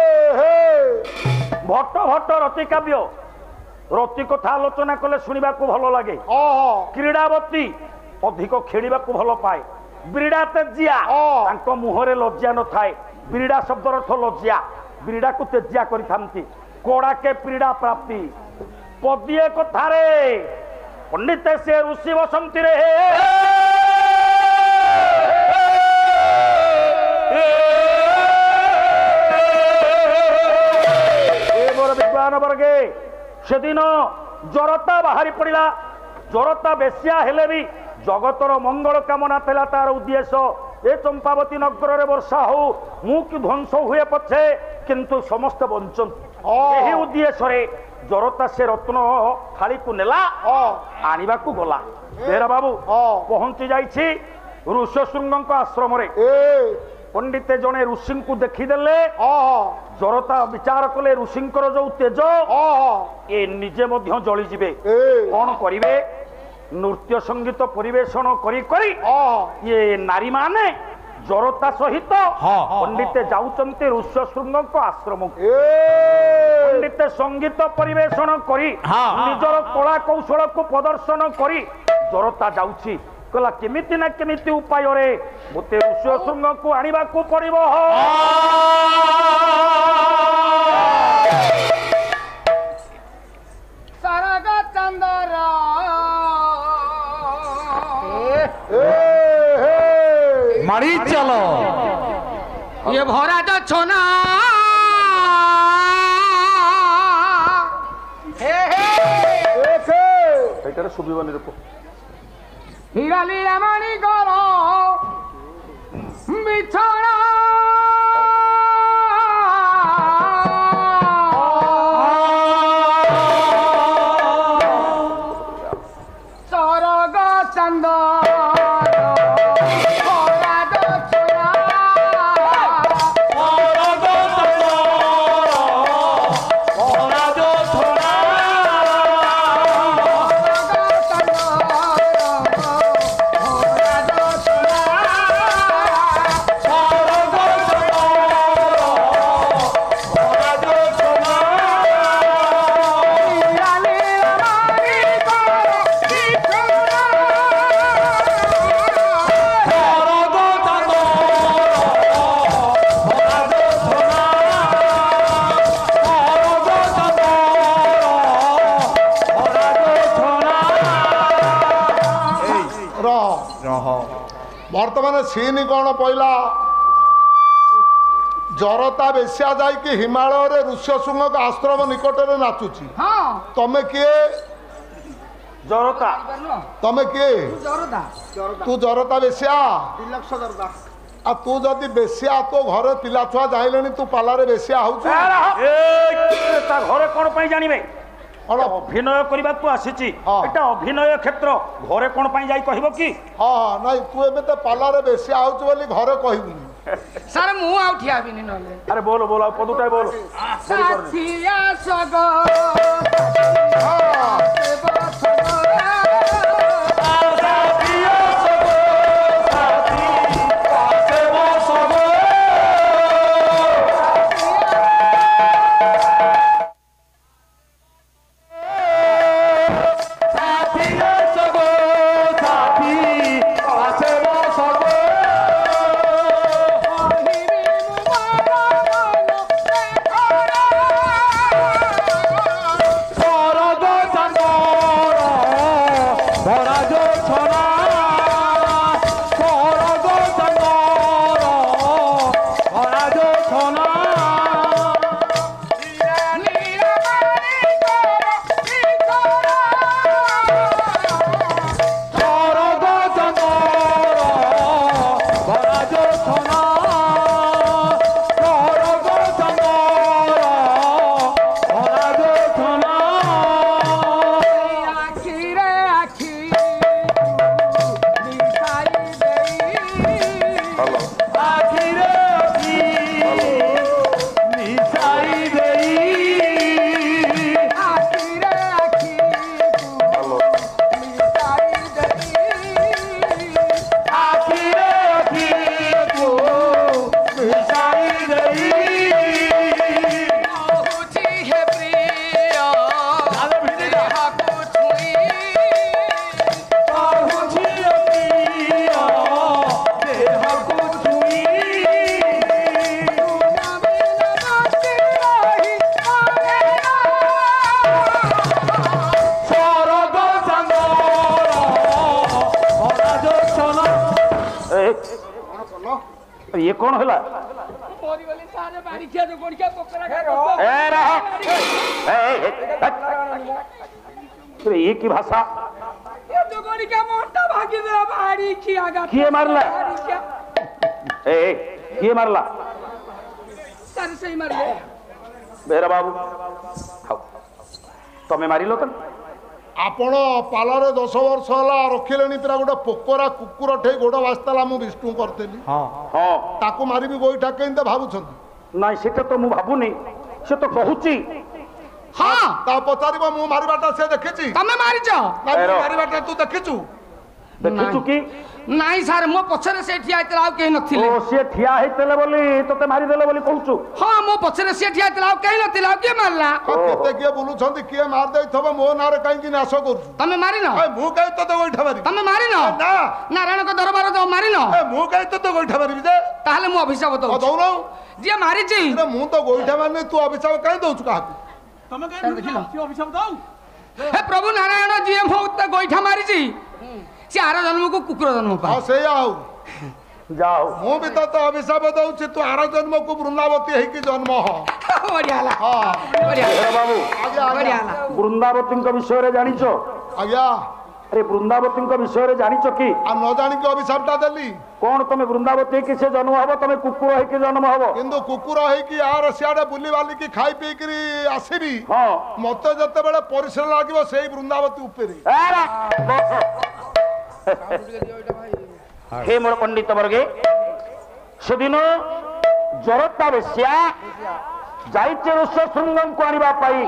भट्ट भट्ट रतिकाव्य रति कथा आलोचना कले शुणा भल लगे क्रीड़ावती अधिक खेड़ा भल पाए बिड़ा तेजिया मुहरे लज्जा न थाए बिड़ा शब्द अर्थ लज्जा बिड़ा को तेजिया करती कड़ाके पीड़ा प्राप्ति पदिए कथारे पंडित से ऋषि बसंती रे मोर विद्वान वर्गे से दिन जरता बाहरी पड़ा जरता बेसिया हेले भी जगतर मंगल कामना था तार उद्देश्य ए चंपावती नगर में वर्षा हो मु कि ध्वंस हुए पछे किंतु समस्त बंचन यही उद्देश्य जरता से रत्न थाली को नेला आनिबा को गला बेरा बाबू पहुंची जाइछि ऋष्यशृंग आश्रम रे पंडित जने ऋषि को देखीदेले जरता विचार कले ऋषिंकर जो तेज ए निजे मध्य जली जिबे कौन करिवे नृत्य संगीत परिवेषण करी करी ये नारी माने जरता सहित पंडित जाउचंते ऋष्यशृंग आश्रम पंडित संगीत परिवेषण करी निजर कला कौशल को प्रदर्शन करी जरता जाउछि कहला केमिति ना केमिति उपाय रे मते ऋष्यशृंग को आनिबा को पड़िबो सरग चंदरा मारी चलो ये भरा जो छोना एटारे सुबिबनी रूप हीरा लीला मणि करो बिछड़ा सरग चंदरा बर्तमान सीन कौन पहला ଜରତା ବେଶ୍ୟା ଯାଇକି ହିମାଳୟରେ ଋଷ୍ୟଶୃଙ୍ଗ ଆଶ୍ରମ ନିକଟରେ ନାଚୁଛି। ତମେ କିଏ? ଜରତା। ତମେ କିଏ? ତୁ ଜରତା ବେଶ୍ୟା? ଆଉ ତୁ ଯଦି ବେଶ୍ୟା ତୋ ଘରେ ପିଲା ଛୁଆ ଯାଇଲେଣି ତୁ ପାଲାରେ ବେଶ୍ୟା ହଉଛୁ? ତା ଘରେ କଣ ପାଇଁ ଜାଣିବେ? ଅଭିନୟ କରିବାକୁ ଆସିଛି, ଏଟା ଅଭିନୟ କ୍ଷେତ୍ର। ଘରେ କଣ ପାଇଁ ଯାଇ କହିବ କି? ହଁ ନାଇଁ ତୁ ଏବେ ତ ପାଲାରେ ବେଶ୍ୟା ହଉଛୁ ବୋଲି ଘରେ କହିବୁନି। ସାର୍ ମୁଁ ଆଉ ଠିଆ ହେବିନି ନହେଲେ। ଆରେ ବୋଲ ବୋଲ ଆଉ ପଦୁଟାଏ ବୋଲ। ସାଥିଆ ସଗ ये कौन होला? ये की भाषा? किए मारला? किए मारला? बेरा बाबू तमें मारिल तो आपण पालारे 10 वर्ष होला रखिलेनी पुरा गोटे पोकरा कुकुर ठे गोड़ बास्ताला मु विष्णु करतेली। हाँ ताकू मारिबी गोईठा केंते भाबुछन? नाइ सेटा तो मु भाबुनी, से तो कहूची। हाँ ता पचारिबो मु मारिबाटा से देखिची? तमे मारिछ? ना मारिबाटा तू देखिचू? देखिचू की? नाइ सार मो पछरे से ठिया आइतला आ केहि नथिले। ओ से ठिया हेतले बोली तते मारि देले बोली कहूचू? हां मो पछरे से ठिया आइतला आ केहि नथिला के मारला? केते के बोलुछंती के मार देइथबो मो नारे काई कि नाश करछु? तमे मारिन? ए मु काई तते गोइठा मारि? तमे मारिन? ना नारायण को दरबार जो मारिन? ए मु काई तते गोइठा मारिबी जे? ताहले मु अभिशाप दउ। दउनो जे मारिछि अरे मु तो गोइठा मारने तू अभिशाप काई दउछु काहाकू? तमे काई देखिलो की अभिशाप दउ? हे प्रभु नारायण जी मो त गोइठा मारिछि से आर जन्म को कुकुर जन्म पा। हां से आउ जाओ मु भी तो अभिशाप दउछि तू आर जन्म को वृंदावती है कि जन्म हो। बढ़ियाला हां बढ़िया बाबू आगे बढ़ियाला वृंदावती विषय रे जानिचो? आज्ञा अरे वृंदावती विषय रे जानिचो की? आ न जानि के अभिशापटा देली कौन तमे वृंदावती कि से जन्म हबो, तमे कुकुर है कि जन्म हबो? किंतु कुकुर है कि यार सियाडे बुली वाली की खाई पी करी आसीबी। हां मते जते बेले परिश्रम लागिवो सेही वृंदावती ऊपरे। हे मोर पंडित वर्गे सेदिन जरता बेश्या जाइचे ऋष्यशृंगम को आनिबा पाई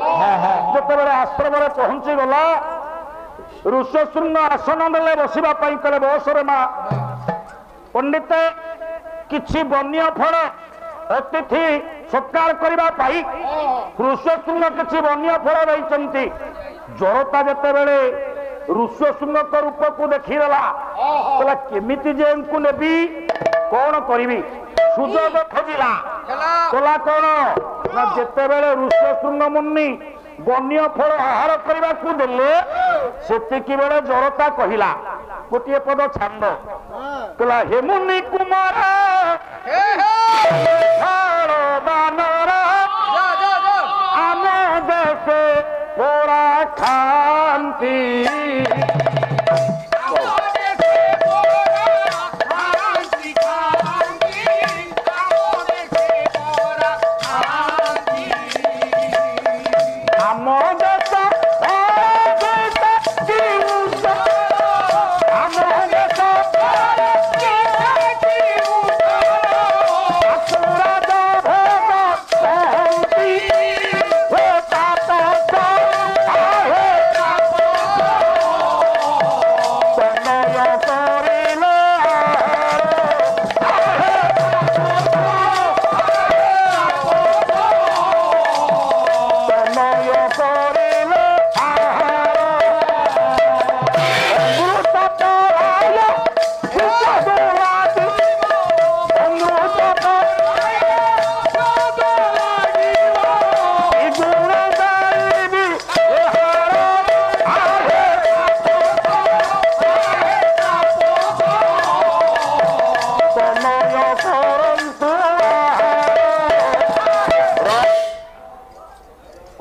जते बेले आश्रम रे पहुंची गला ऋष्यशृंग आसन देले बसिबा पाई कले बसरे मा पंडित किछि बन्य फल अतिथि सत्कार करिबा पाई ऋष्यशृंग किछि बन्य फल दैचंती। जरता जते बेले ऋष्यशृंग रूप को देखीदेला कहला केमिति जे इनको नेबी कौन करिबी सुजोग खोजिला कहला कौन ना जेते बेले ऋष्यशृंग मुनि बन्य फल आहार करबा को देले सेतिकी बेले जरता कहिला गोटे पद छांद कहला हे मुनि कुमार हे हे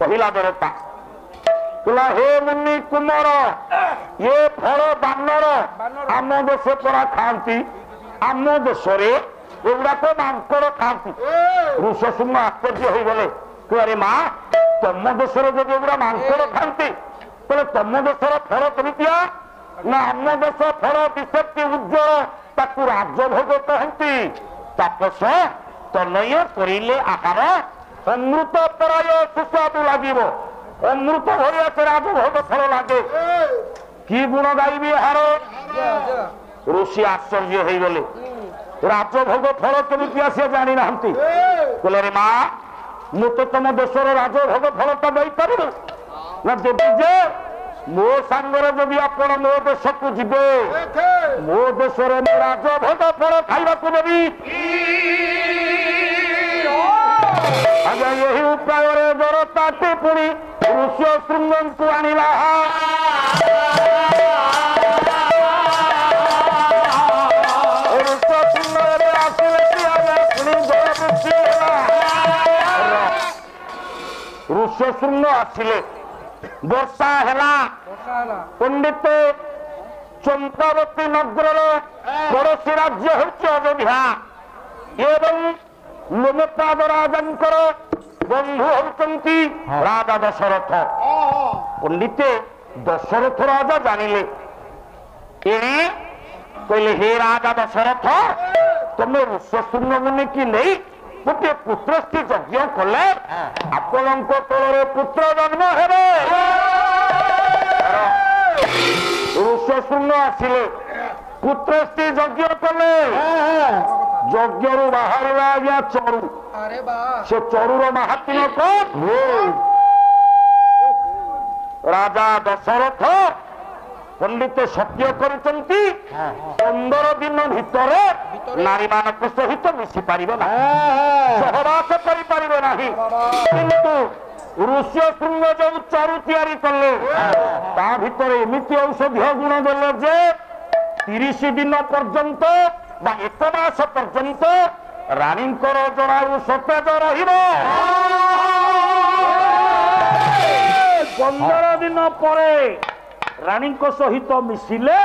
କହିଲା ଦରତା କହିଲା ହେ ମୁନି କୁମର ଏ ଫଳ ବାନର ଆମ ଦେଶ ପରା ଖାଆନ୍ତି ଆମ ଦେଶରେ ଏଗୁଡାକ ମାଙ୍କଡ ଖାଆନ୍ତି। ଋଷଶୃଙ୍ଗ ଆଶ୍ଚର୍ଯ୍ୟ ହେଇଗଲେ କହିଲେ ମା ତମ ଦେଶରେ ଯଦି ଏଗୁଡା ମାଙ୍କଡ ଖାଆନ୍ତି ତାହେଲେ ତମ ଦେଶର ଫଳ କେମିତିଆ ନା ଆମ ଦେଶ ଫଳ ବିଶକ୍ତି ଉଜ୍ଜଳ ତାକୁ ରାଜଭୋଗ କହନ୍ତି। ତାପସ ତନୟ କରିଲେ ଆହାର ଅମୃତ ପରାୟ ସୁସ୍ୱାଦୁ ଲାଗିବ ଅମୃତ ଭଳିଆ ସେ ରାଜଭୋଗ ଫଳ ଲାଗେ କି ଗୁଣ ଗାଇବି ଏହାର। ଋଷି ଆଶ୍ଚର୍ଯ୍ୟ ହେଇଗଲେ ରାଜଭୋଗ ଫଳ କେମିତି ଆସି ଜାଣିନାହାନ୍ତି। କହିଲେ ରେ ମା ମୁଁ ତ ତମ ଦେଶର ରାଜଭୋଗ ଫଳଟା ଦେଇପାରିବି ନା ଦେବି ଯେ ମୋ ସାଙ୍ଗରେ ଯଦି ଆପଣ ମୋ ଦେଶକୁ ଯିବେ ମୋ ଦେଶରେ ମୁଁ ରାଜଭୋଗ ଫଳ ଖାଇବାକୁ ଦେବି। ଆଜ୍ଞା ଏହି ଉପାୟରେ ଦରତାଟି ପୁଣି ଋଷ୍ୟଶୃଙ୍ଗଙ୍କୁ ଆଣିଲା। ଋଷ୍ୟଶୃଙ୍ଗରେ ଆସିଲେ କି ଆଜ୍ଞା ପୁଣି ଜଳବୃଷ୍ଟି ହେଲା। ଋଷ୍ୟଶୃଙ୍ଗ ଆସିଲେ ବର୍ଷା ହେଲା। ପଣ୍ଡିତ ଚମ୍ପାବତୀ ନଗରର ପଡ଼ୋଶୀ ରାଜ୍ୟ ହେଉଛି ଅଯୋଧ୍ୟା ଏବଂ ଲୋମପାଦ ରାଜାଙ୍କର ବନ୍ଧୁ ହେଉଛନ୍ତି ରାଜା ଦଶରଥ। ପଣ୍ଡିତ ଦଶରଥ ରାଜା ଜାଣିଲେ ଏଣେ କହିଲେ ହେ ରାଜା ଦଶରଥ ତମେ ଋଷ୍ୟଶୃଙ୍ଗ ମୁନିକି ନେଇ ଗୋଟିଏ ପୁତ୍ରସ୍ଥି ଯଜ୍ଞ କଲେ ଆପଣଙ୍କ କୋଳରେ ପୁତ୍ର ଜନ୍ମ ହେବେ। ଋଷ୍ୟଶୃଙ୍ଗ ଆସିଲେ ପୁତ୍ରସ୍ଥି ଯଜ୍ଞ କଲେ ଯଜ୍ଞରୁ ବାହାରିଲା ଆଜ୍ଞା ଚରୁ। ସେ ଚରୁର ମାହାତ୍ମ୍ୟ କଣ ରାଜା ଦଶରଥ ପଣ୍ଡିତ ସତ୍ୟ କରିଛନ୍ତି 15 ଦିନ ଭିତରେ ନାରୀମାନଙ୍କ ସହିତ ମିଶି ପାରିବେ ନାହିଁ ସହବାସ କରିପାରିବେ ନାହିଁ। କିନ୍ତୁ ଋଷ୍ୟଶୃଙ୍ଗ ଯୋଉ ଚରୁ ତିଆରି କଲେ ତା ଭିତରେ ଏମିତି ଔଷଧୀୟ ଗୁଣ ଦେଲେ ଯେ 30 ଦିନ ପର୍ଯ୍ୟନ୍ତ ବା 1 ମାସ ପର୍ଯ୍ୟନ୍ତ ରାଣୀଙ୍କର ଜରାୟୁ ସତେଜ ରହିବ। 15 ଦିନ ପରେ ରାଣୀଙ୍କ ସହିତ ମିଶିଲେ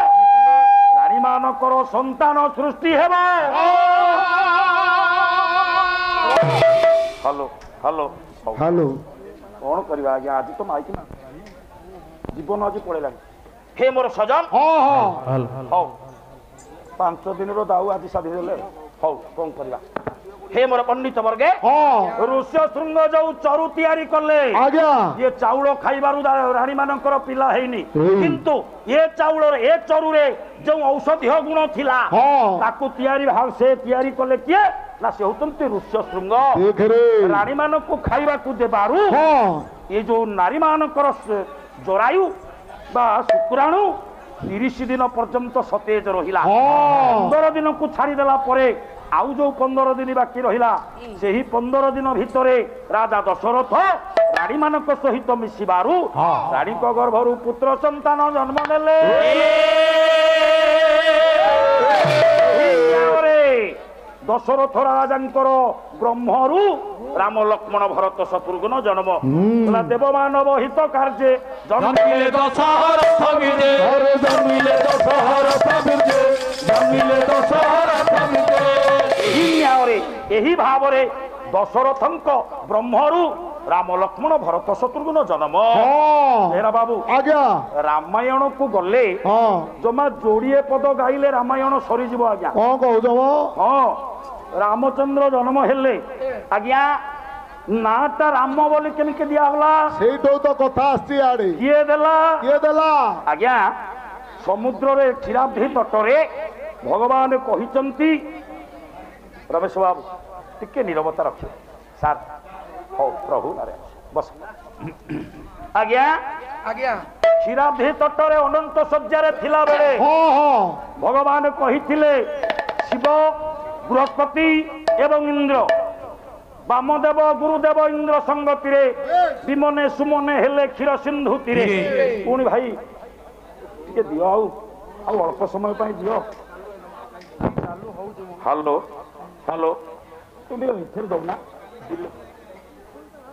ରାଣୀ ମାନଙ୍କର ସନ୍ତାନ ସୃଷ୍ଟି ହେବ। ହ୍ୟାଲୋ ହ୍ୟାଲୋ ହ୍ୟାଲୋ କଣ କରିବା ଆଜ୍ଞା ଆଜି ତ ମାଇକି ନା ଜୀବନ ଆଜି ପଳେଇଲାଣି। ହେ ମୋର ସଜନ ହଉ 5 ଦିନର ଦାଉ ଆଜି ସାଧିଦେଲେ ହଉ କଣ କରିବା। हे मोर पंडित वर्गे ऋष्यशृंग जो चरु तैयारी कले ये चाउल खाइबारु रानी मानकर पिला हेनी किंतु ये चाउल ए चरु रे जो औषधीय गुण थिला ताकू तैयारी भाव से तैयारी कले किए ना से होतंती ऋष्यशृंग रानी मानको खाइबा को देबारु ये जो नारी मानकर जरायु बा शुक्राणु 30 दिन पर्यंत सतेज रहिला 15 दिन को छाड़ी देला परे आउ जो 15 दिन बाकी रहिला सेही 15 दिन भितरे राजा दशरथ रानी मानक सहित मिसिबारु रानी को गर्भरु पुत्र संतान जन्म देले। दशरथ राजांकर ब्रह्मरु राम लक्ष्मण भरत शत्रुघ्न जन्म देव मानव हित कार्य जन्मिले दशरथ विजय जन्मिले दशरथ विजय जन्मिले दशरथ विजय एही भाव रे दशरथंक ब्रह्मरु राम लक्ष्मण भरत शत्रुघ्न जन्म। मेरा बाबू आज्ञा रामायण को गले जमा जोड़िए पद गाइले रामायण सरी जीव आज्ञा कौन कहू हाँ रामचंद्र जन्म हेले आज्ञा नाटा राम बोली केमिके दिया होला सेठो तो कथा आसी आडे किए देला आज्ञा समुद्र रे क्षीराब्धि तट रे भगवान कहिचंती रमेश बाबू टिके नीरवता रखियो सार हो प्रभु नारायण बस आज्ञा आज्ञा क्षीराब्धि तट रे अनंत सज्जा थिला बेले भगवान कहिथिले शिव बृहस्पति एवं इंद्र वामदेव गुरुदेव इंद्र संगति रे विमने सुमने हेले क्षीर सिंधु तीरे पुणी भाई टिके दियो आउ अल्प समय पाई दियो हेलो हेलो तुम इथे दौना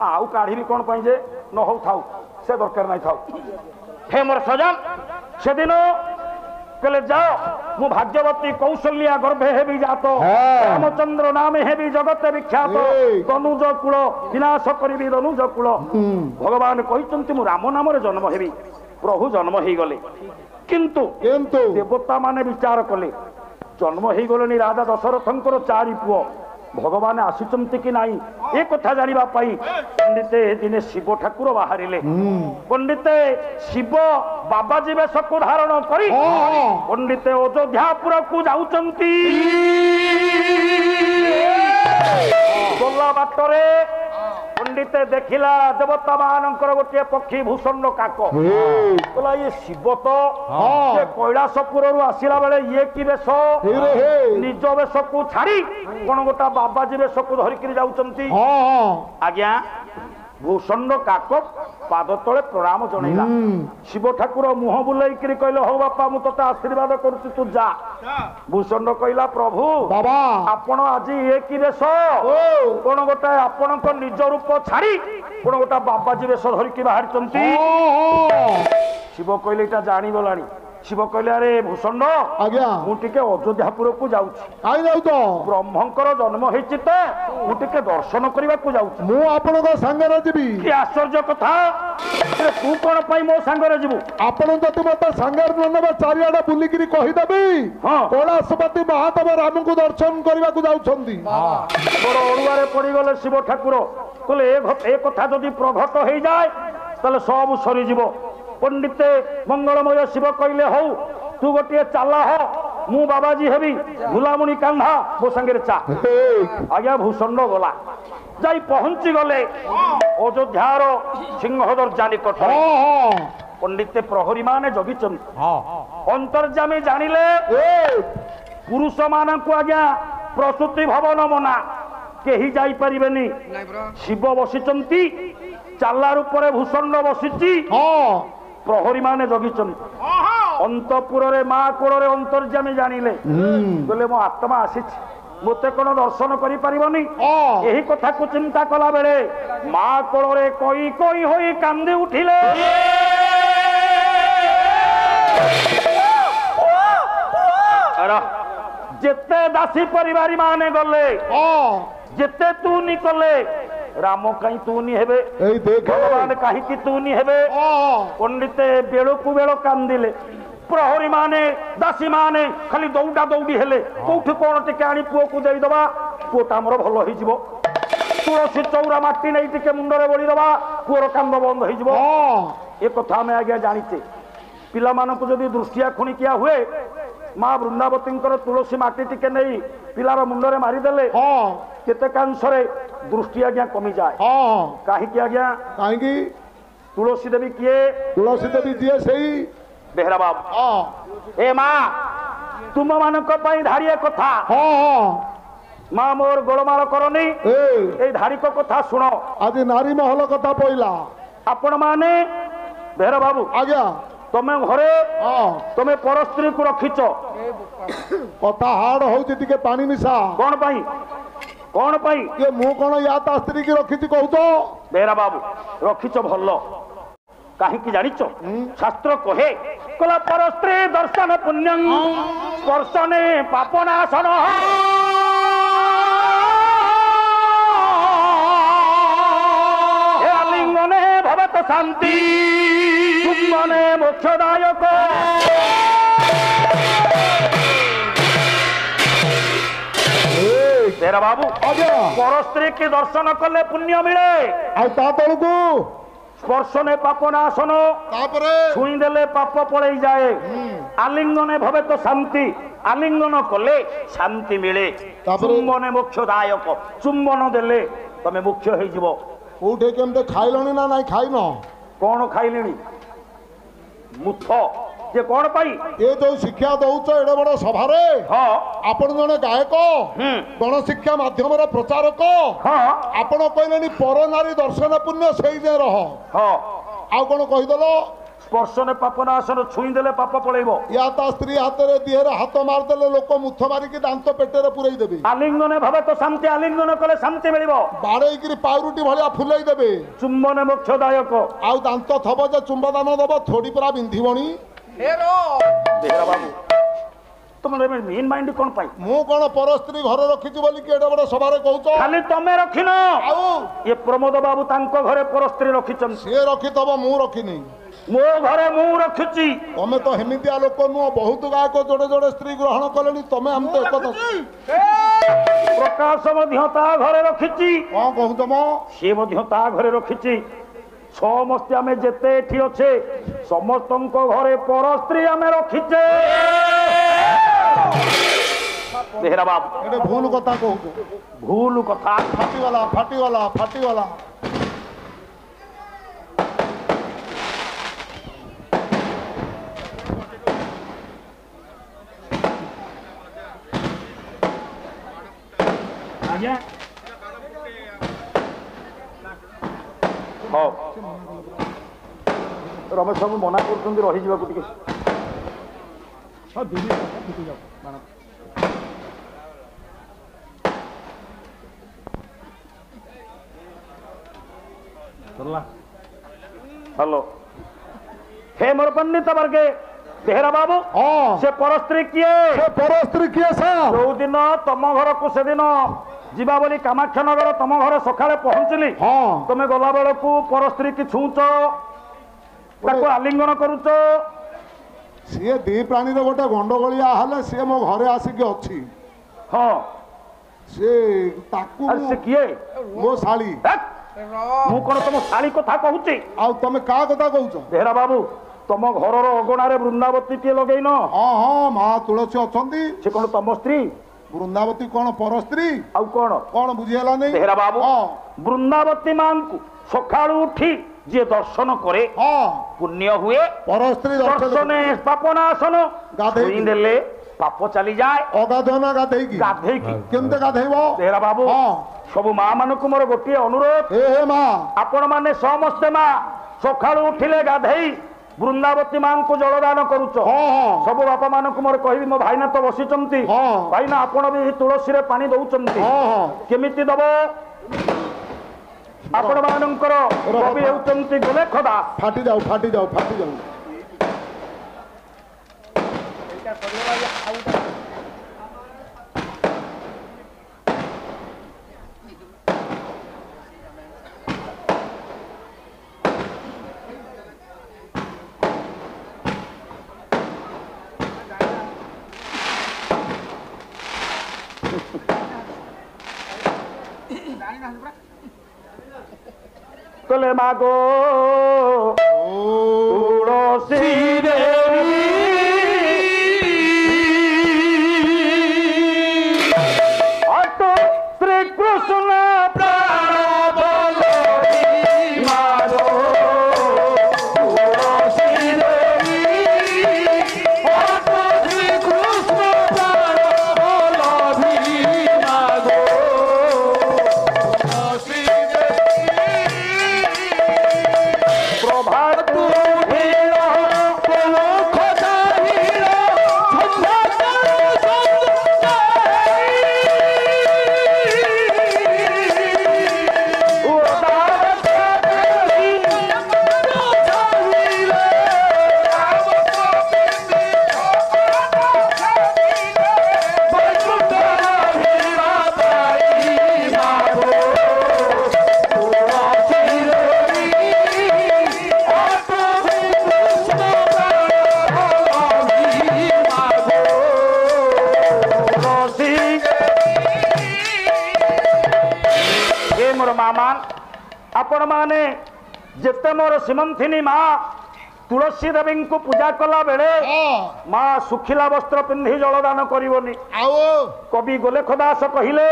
आउ काढ़ी कौन पाई जे ন ହଉ ଥାଉ ସେ ଦରକାର ନାହିଁ ଥାଉ ହେ ମୋର ସଜାନ ସେଦିନ କହିଲେ ଯାଅ ମୁଁ ଭାଗ୍ୟବତୀ କୌଶଲ୍ୟା ଗର୍ଭେ ହେବି ଜାତ ରାମଚନ୍ଦ୍ର ନାମେ ହେବି ଜଗତେ ବିଖ୍ୟାତ ତନୁଜ କୂଳ ବିନାଶ କରିବି ତନୁଜ କୂଳ ଭଗବାନ କହିଛନ୍ତି ମୁଁ ରାମ ନାମରେ ଜନ୍ମ ହେବି ପ୍ରଭୁ ଜନ୍ମ ହେଇଗଲେ କିନ୍ତୁ ଦେବତା ମାନେ ବିଚାର କଲେ ଜନ୍ମ ହେଇଗଲେଣି ରାଜା ଦଶରଥଙ୍କର 4 ପୁଅ ଭଗବାନ ଆସିଛନ୍ତି କି ନାହିଁ ଏ କଥା ଜାଣିବା ପାଇଁ ପଣ୍ଡିତେ ଦିନେ ଶିବ ଠାକୁର ବାହାରିଲେ ପଣ୍ଡିତେ ଶିବ ବାବାଜୀ ବେଶକୁ ଧାରଣ କରି ପଣ୍ଡିତେ ଅଯୋଧ୍ୟାପୁରକୁ ଯାଉଛନ୍ତି ଗଲା ବାଟରେ ପଣ୍ଡିତେ ଦେଖିଲା ଦେବତା ମାନଙ୍କର ଗୋଟିଏ ପକ୍ଷୀ ଭୂଷଣ୍ଡ କାକ କହିଲା ଇଏ ଶିବ ତ ସେ କୈଳାସପୁରରୁ ଆସିଲା ବେଳେ ଇଏ କି ବେଶ ନିଜ ବେଶକୁ ଛାଡି କଣ ଗୋଟା ବାବାଜୀ ବେଶକୁ ଧରିକିରି ଯାଉଛନ୍ତି ଆଜ୍ଞା ଭୂଷଣ୍ଡ କାକ ପାଦ ତଳେ ପ୍ରଣାମ ଜଣେଇଲା ଶିବ ଠାକୁର ମୁହଁ ବୁଲେଇକିରି କହିଲେ ହଉ ବାପା ମୁଁ ତତେ ଆଶୀର୍ବାଦ କରୁଛି ତୁ ଯା ଭୂଷଣ୍ଡ କହିଲା ପ୍ରଭୁ ବାବା ଆପଣ ଆଜି ଇଏ କି ବେଶ କଣ ଗୋଟାଏ ଆପଣଙ୍କ ନିଜ ରୂପ ଛାଡି କଣ ଗୋଟା ବାବାଜୀ ବେଶ ଧରିକି ବାହାରିଛନ୍ତି ଶିବ କହିଲେ ଏଇଟା ଜାଣିଗଲାଣି ଶିବ କହିଲେ ଆରେ ଭୂଷଣ୍ଡ ଆଜ୍ଞା ମୁଁ ଟିକେ ଅଯୋଧ୍ୟାପୁରକୁ ଯାଉଛି କାହିଁ ଯାଉଛ ବ୍ରହ୍ମଙ୍କର ଜନ୍ମ ହେଇଛି ତ ମୁଁ ଟିକେ ଦର୍ଶନ କରିବାକୁ ଯାଉଛି ମୁଁ ଆପଣଙ୍କ ସାଙ୍ଗରେ ଯିବି କି ଆଶ୍ଚର୍ଯ୍ୟ କଥା ତୁ କଣ ପାଇଁ ମୋ ସାଙ୍ଗରେ ଯିବୁ ଆପଣ ଯଦି ମତେ ସାଙ୍ଗରେ ନ ନେବେ ଚାରିଆଡେ ବୁଲିକିରି କହିଦେବି କୈଳାସପତି ମହାଦେବ ରାମଙ୍କୁ ଦର୍ଶନ କରିବାକୁ ଯାଉଛନ୍ତି ବଡ ଅଡୁଆରେ ପଡିଗଲେ ଶିବ ଠାକୁର କହିଲେ ଏ କଥା ଯଦି ପ୍ରଘଟ ହେଇଯାଏ ତାହେଲେ ସବୁ ସରିଯିବ ପଣ୍ଡିତେ ମଙ୍ଗଳମୟ ଶିବ କହିଲେ ହଉ ତୁ ଗୋଟିଏ ଚାଲା ହ ମୁଁ ବାବାଜୀ ହେବି ଭୁଲାମୁଣି କାନ୍ଧା ମୋ ସାଙ୍ଗରେ ଚା ଆଜ୍ଞା ଭୂଷଣ୍ଡ ଗଲା ଯାଇ ପହଞ୍ଚି ଗଲେ ଅଯୋଧ୍ୟାର ସିଂହଦର୍ଜା ନିକଟରେ ପଣ୍ଡିତେ ପ୍ରହରୀ ମାନେ ଜଗିଛନ୍ତି ଅନ୍ତର୍ଯାମୀ ଜାଣିଲେ ପୁରୁଷ ମାନଙ୍କୁ ଆଜ୍ଞା ପ୍ରସୂତି ଭବନ ମନା କେହି ଯାଇପାରିବେନି ଶିବ ବସିଛନ୍ତି ଚାଲା ରୂପରେ ଭୂଷଣ୍ଡ ବସିଛି ପ୍ରହରୀ ମାନେ ଜଗିଛନ୍ତି ଅନ୍ତପୁରରେ ମା କୋଳରେ ଅନ୍ତର୍ଯାମୀ ଜାଣିଲେ କହିଲେ ମୋ ଆତ୍ମା ଆସିଛି ମୋତେ କଣ ଦର୍ଶନ କରିପାରିବନି ଏହି କଥାକୁ ଚିନ୍ତା କଲା ବେଳେ ମା କୋଳରେ କଇ କଇ ହୋଇ କାନ୍ଦି ଉଠିଲେ ଯେତେ ଦାସୀ ପରିବାରୀ ମାନେ ଗଲେ ଯେତେ ତୁନି କଲେ ରାମ କାହିଁ ତୁନି ହେବେ ଭଗବାନ କାହିଁକି ତୁନି ହେବେ ପଣ୍ଡିତେ ବେଳକୁ ବେଳ କାନ୍ଦିଲେ ପ୍ରହରୀ ମାନେ ଦାସୀ ମାନେ ଖାଲି ଦୌଡ଼ା ଦୌଡ଼ି ହେଲେ କୋଉଠି କଣ ଟିକେ ଆଣି ପୁଅକୁ ଦେଇଦବା ପୁଅଟା ଆମର ଭଲ ହେଇଯିବ ତୁଳସୀ ଚଉରା ମାଟି ନେଇ ଟିକେ ମୁଣ୍ଡରେ ବୋଳିଦବା ପୁଅର କାନ୍ଦ ବନ୍ଦ ହେଇଯିବ ଏ କଥା ଆମେ ଆଜ୍ଞା ଜାଣିଛେ ପିଲାମାନଙ୍କୁ ଯଦି ଦୃଷ୍ଟିଆ ଖୁଣିକିଆ ହୁଏ ମା ବୃନ୍ଦାବତୀଙ୍କର ତୁଳସୀ ମାଟି ଟିକେ ନେଇ ପିଲାର ମୁଣ୍ଡରେ ମାରିଦେଲେ କେତେ କାଂଶରେ ଦୃଷ୍ଟି ଆଜ୍ଞା କମିଯାଏ କାହିଁକି ଆଜ୍ଞା କାହିଁକି ତୁଳସୀ ଦେବୀ କିଏ ତୁଳସୀ ଦେବୀ ଯିଏ ସେଇ ବେହେରା ବାବୁ ଏ ମା ତୁମ ମାନଙ୍କ ପାଇଁ ଧାଡ଼ିଏ କଥା ମା ମୋର ଗୋଳମାଳ କରନି ଏଇ ଧାଡ଼ିକ କଥା ଶୁଣ ଆଜି ନାରୀ ମହଲ କଥା ପଇଲା ଆପଣ ମାନେ ବେହେରା ବାବୁ ଆଜ୍ଞା ତମେ ଘରେ ତମେ ପର ସ୍ତ୍ରୀକୁ ରଖିଛ କଥା ହାର୍ଡ ହଉଛି ଟିକେ ପାଣି ମିଶା କଣ ପାଇଁ ମୁଁ କଣ ୟା ତା ସ୍ତ୍ରୀ କି ରଖିଛି କହୁଛ ବେହେରା ବାବୁ ରଖିଛ ଭଲ କାହିଁକି ଜାଣିଛ ଶାସ୍ତ୍ର କହେ କଲା ପର ସ୍ତ୍ରୀ ଦର୍ଶନ ପୁଣ୍ୟଂ ସ୍ପର୍ଶନେ ପାପନାଶନ ଆଲିଙ୍ଗନେ ଭବତ ଶାନ୍ତି ଚୁମ୍ବନେ ମୋକ୍ଷଦାୟକ ବେହେରା ବାବୁ ପର ସ୍ତ୍ରୀ କି ଦର୍ଶନ କଲେ ପୁଣ୍ୟ ମିଳେ ଆଉ ତା ତଳକୁ ସ୍ପର୍ଶନେ ପାପ ନାଶନ ଛୁଇଁଦେଲେ ପାପ ପଳେଇ ଯାଏ ଆଲିଙ୍ଗନେ ଭବେ ତ ଶାନ୍ତି ଆଲିଙ୍ଗନ କଲେ ଶାନ୍ତି ମିଳେ ଚୁମ୍ବନେ ମୋକ୍ଷଦାୟକ ଚୁମ୍ବନ ଦେଲେ ତମେ ମୋକ୍ଷ ହେଇଯିବ କୋଉଠି କେମିତି ଖାଇଲଣି ନା ନାଇଁ ଖାଇନ କଣ ଖାଇଲିଣି ମୁଥ ଯେ କଣ ପାଇଁ ଏ ଯୋଉ ଶିକ୍ଷା ଦଉଛ ଏଡେ ବଡ ସଭାରେ ଆପଣ ଜଣେ ଗାୟକ ଗଣଶିକ୍ଷା ମାଧ୍ୟମର ପ୍ରଚାରକ ଆପଣ କହିଲେଣି ପର ନାରୀ ଦର୍ଶନ ପୁଣ୍ୟ ସେଇ ଯେ ରହ ଆଉ କଣ କହିଦେଲ ସ୍ପର୍ଶନେ ପାପ ନାଶନ, ଛୁଇଁ ଦେଲେ ପାପ ପଳେଇବ। ୟା ତା ସ୍ତ୍ରୀ ହାତରେ ଦିହରେ ହାତ ମାରିଦେଲେ ଲୋକ ମୁଥ ମାରିକି ଦାନ୍ତ ପେଟରେ ପୁରେଇ ଦେବେ। ଆଲିଙ୍ଗନ ଭାବେ ତ ଶାନ୍ତି, ଆଲିଙ୍ଗନ କଲେ ଶାନ୍ତି ମିଳିବ। ବାଡେଇକିରି ପାଉରୁଟି ଭଳିଆ ଫୁଲେଇ ଦେବେ। ଚୁମ୍ବନ ମୋକ୍ଷଦାୟକ। ଆଉ ଦାନ୍ତ ଥବ ଯେ ଚୁମ୍ବଦାନ ଦବ ଥୋଡି ପୁରା ବିନ୍ଧିବଣି। ବେହେରା ବାବୁ ତମର ମେନ୍ ମାଇଣ୍ଡ କଣ ପାଇଁ? ମୁଁ କଣ ପର ସ୍ତ୍ରୀ ଘରେ ରଖିଛି ବୋଲି କି ଏଡେ ବଡ ସଭାରେ କହୁଛ? ଖାଲି ତମେ ରଖିନ, ଆଉ ଏ ପ୍ରମୋଦ ବାବୁ ତାଙ୍କ ଘରେ ପର ସ୍ତ୍ରୀ ରଖିଛନ୍ତି। ସିଏ ରଖିଥବ, ମୁଁ ରଖିନି। ମୋ ଘରେ ମୁଁ ରଖିଛି। ତମେ ତ ହେମିତିଆ ଲୋକ ନୁହଁ, ବହୁତ ଗାୟକ ଯୋଡେ ଯୋଡେ ସ୍ତ୍ରୀ ଗ୍ରହଣ କଲେଣି। ତମେ ଆମେ ତ ଏକଥା। ପ୍ରକାଶ ମଧ୍ୟ ତା ଘରେ ରଖିଛି। କଣ କହୁଛ ମ? ସିଏ ମଧ୍ୟ ତା ଘରେ ରଖିଛି। ସମସ୍ତେ ଆମେ ଯେତେ ଏଠି ଅଛେ ସମସ୍ତଙ୍କ ଘରେ ପର ସ୍ତ୍ରୀ ଆମେ ରଖିଛେ। ବେହେରା ବାବୁ ଏଟେ ଭୁଲ କଥା କହୁଛ। ଭୁଲ କଥା। ଫାଟିଗଲା ଫାଟିଗଲା ଫାଟିଗଲା। ଆଜ୍ଞା ହଉ ରମେଶ ବାବୁ ମନା କରୁଛନ୍ତି ରହିଯିବାକୁ ଟିକେ। ହ୍ୟାଲୋ ହେ ମୋର ପଣ୍ଡିତ ବର୍ଗେ ବେହେରା ବାବୁ, ସେ ପରସ୍ତ୍ରୀ କିଏ? ସେ ପର ସ୍ତ୍ରୀ କିଏ ସାର୍? ଯୋଉଦିନ ତମ ଘରକୁ ସେଦିନ ଯିବା ବୋଲି କାମାକ୍ଷାନଗର ତମ ଘରେ ସକାଳେ ପହଞ୍ଚିଲି, ତମେ ଗଲା ବେଳକୁ ପରସ୍ତ୍ରୀ କି ଛୁଁଛ, ତାକୁ ଆଲିଙ୍ଗନ କରୁଛ। ସିଏ ଦି ପ୍ରାଣୀର ଗୋଟେ ଗଣ୍ଡଗୋଳିଆ ହେଲେ ସିଏ ମୋ ଘରେ ଆସିକି ଅଛି। ହଁ ସିଏ ତାକୁ ଆରେ ସେ କିଏ? ମୋ ଶାଳୀ। ହେକ୍! ମୁଁ କଣ ତମ ଶାଳୀ କଥା କହୁଛି? ଆଉ ତମେ କାହା କଥା କହୁଛ? ବେହେରା ବାବୁ ତମ ଘରର ଅଗଣାରେ ବୃନ୍ଦାବତୀ ଟିଏ ଲଗେଇନ? ହଁ ହଁ, ମା ତୁଳସୀ ଅଛନ୍ତି। ସେ କଣ ତମ ସ୍ତ୍ରୀ? ବୃନ୍ଦାବତୀ କଣ ପର ସ୍ତ୍ରୀ? ଆଉ କଣ? କଣ ବୁଝିହେଲାନି? ବେହେରା ବାବୁ ହଁ ବୃନ୍ଦାବତୀ ମାଙ୍କୁ ସକାଳୁ ଉଠି ଯିଏ ଦର୍ଶନ କରେ ହଁ, ପୁଣ୍ୟ ହୁଏ। ପର ସ୍ତ୍ରୀ ଦର୍ଶନେ ପାପନାଶନ, ଗାଧେଇ ଛୁଇଁ ଦେଲେ ପାପ ଚାଲିଯାଏ। ଅଗାଧୁଆ ନା ଗାଧେଇକି? ଗାଧେଇକି। କେମିତି ଗାଧେଇବ? ବେହେରା ବାବୁ ହଁ। ସବୁ ମା ମାନଙ୍କୁ ମୋର ଗୋଟିଏ ଅନୁରୋଧ, ଏ ହେ ମା, ଆପଣ ମାନେ ସମସ୍ତେ ମା ସକାଳୁ ଉଠିଲେ ଗାଧେଇ ବୃନ୍ଦାବତୀ ମାଙ୍କୁ ଜଳଦାନ କରୁଛ। ହଁ ହଁ ସବୁ ବାପା ମାନଙ୍କୁ ମୋର କହିବି, ମୋ ଭାଇନା ତ ବସିଛନ୍ତି, ହଁ। ଭାଇନା ଆପଣ ବି ତୁଳସୀରେ ପାଣି ଦଉଛନ୍ତି, ହଁ ହଁ। କେମିତି ଦବ? ଆପଣ ମାନଙ୍କର କବି ହେଉଛନ୍ତି ଗୋଲେଖ ଦାସ। ଫାଟି ଯାଉ ଫାଟି ଯାଉ ଫାଟି ଯାଉ। কলে মাগো তুলসী দেবী অত শ্রীকৃষ্ণ প্রাণ বল্লভী মাগো তুলসী দেবী অত শ্রীকৃষ্ণ প্রাণ বল্লভী মাগো তুলসী প্রভাত উঠিল প্রমুখ চাহিল आपण माने जेते मोर सीमंथिनी माँ तुलसी देवी को पूजा कला बेले माँ सुखिला वस्त्र पिंधि जलदान करिवनी। कवि गोलेख दास कहिले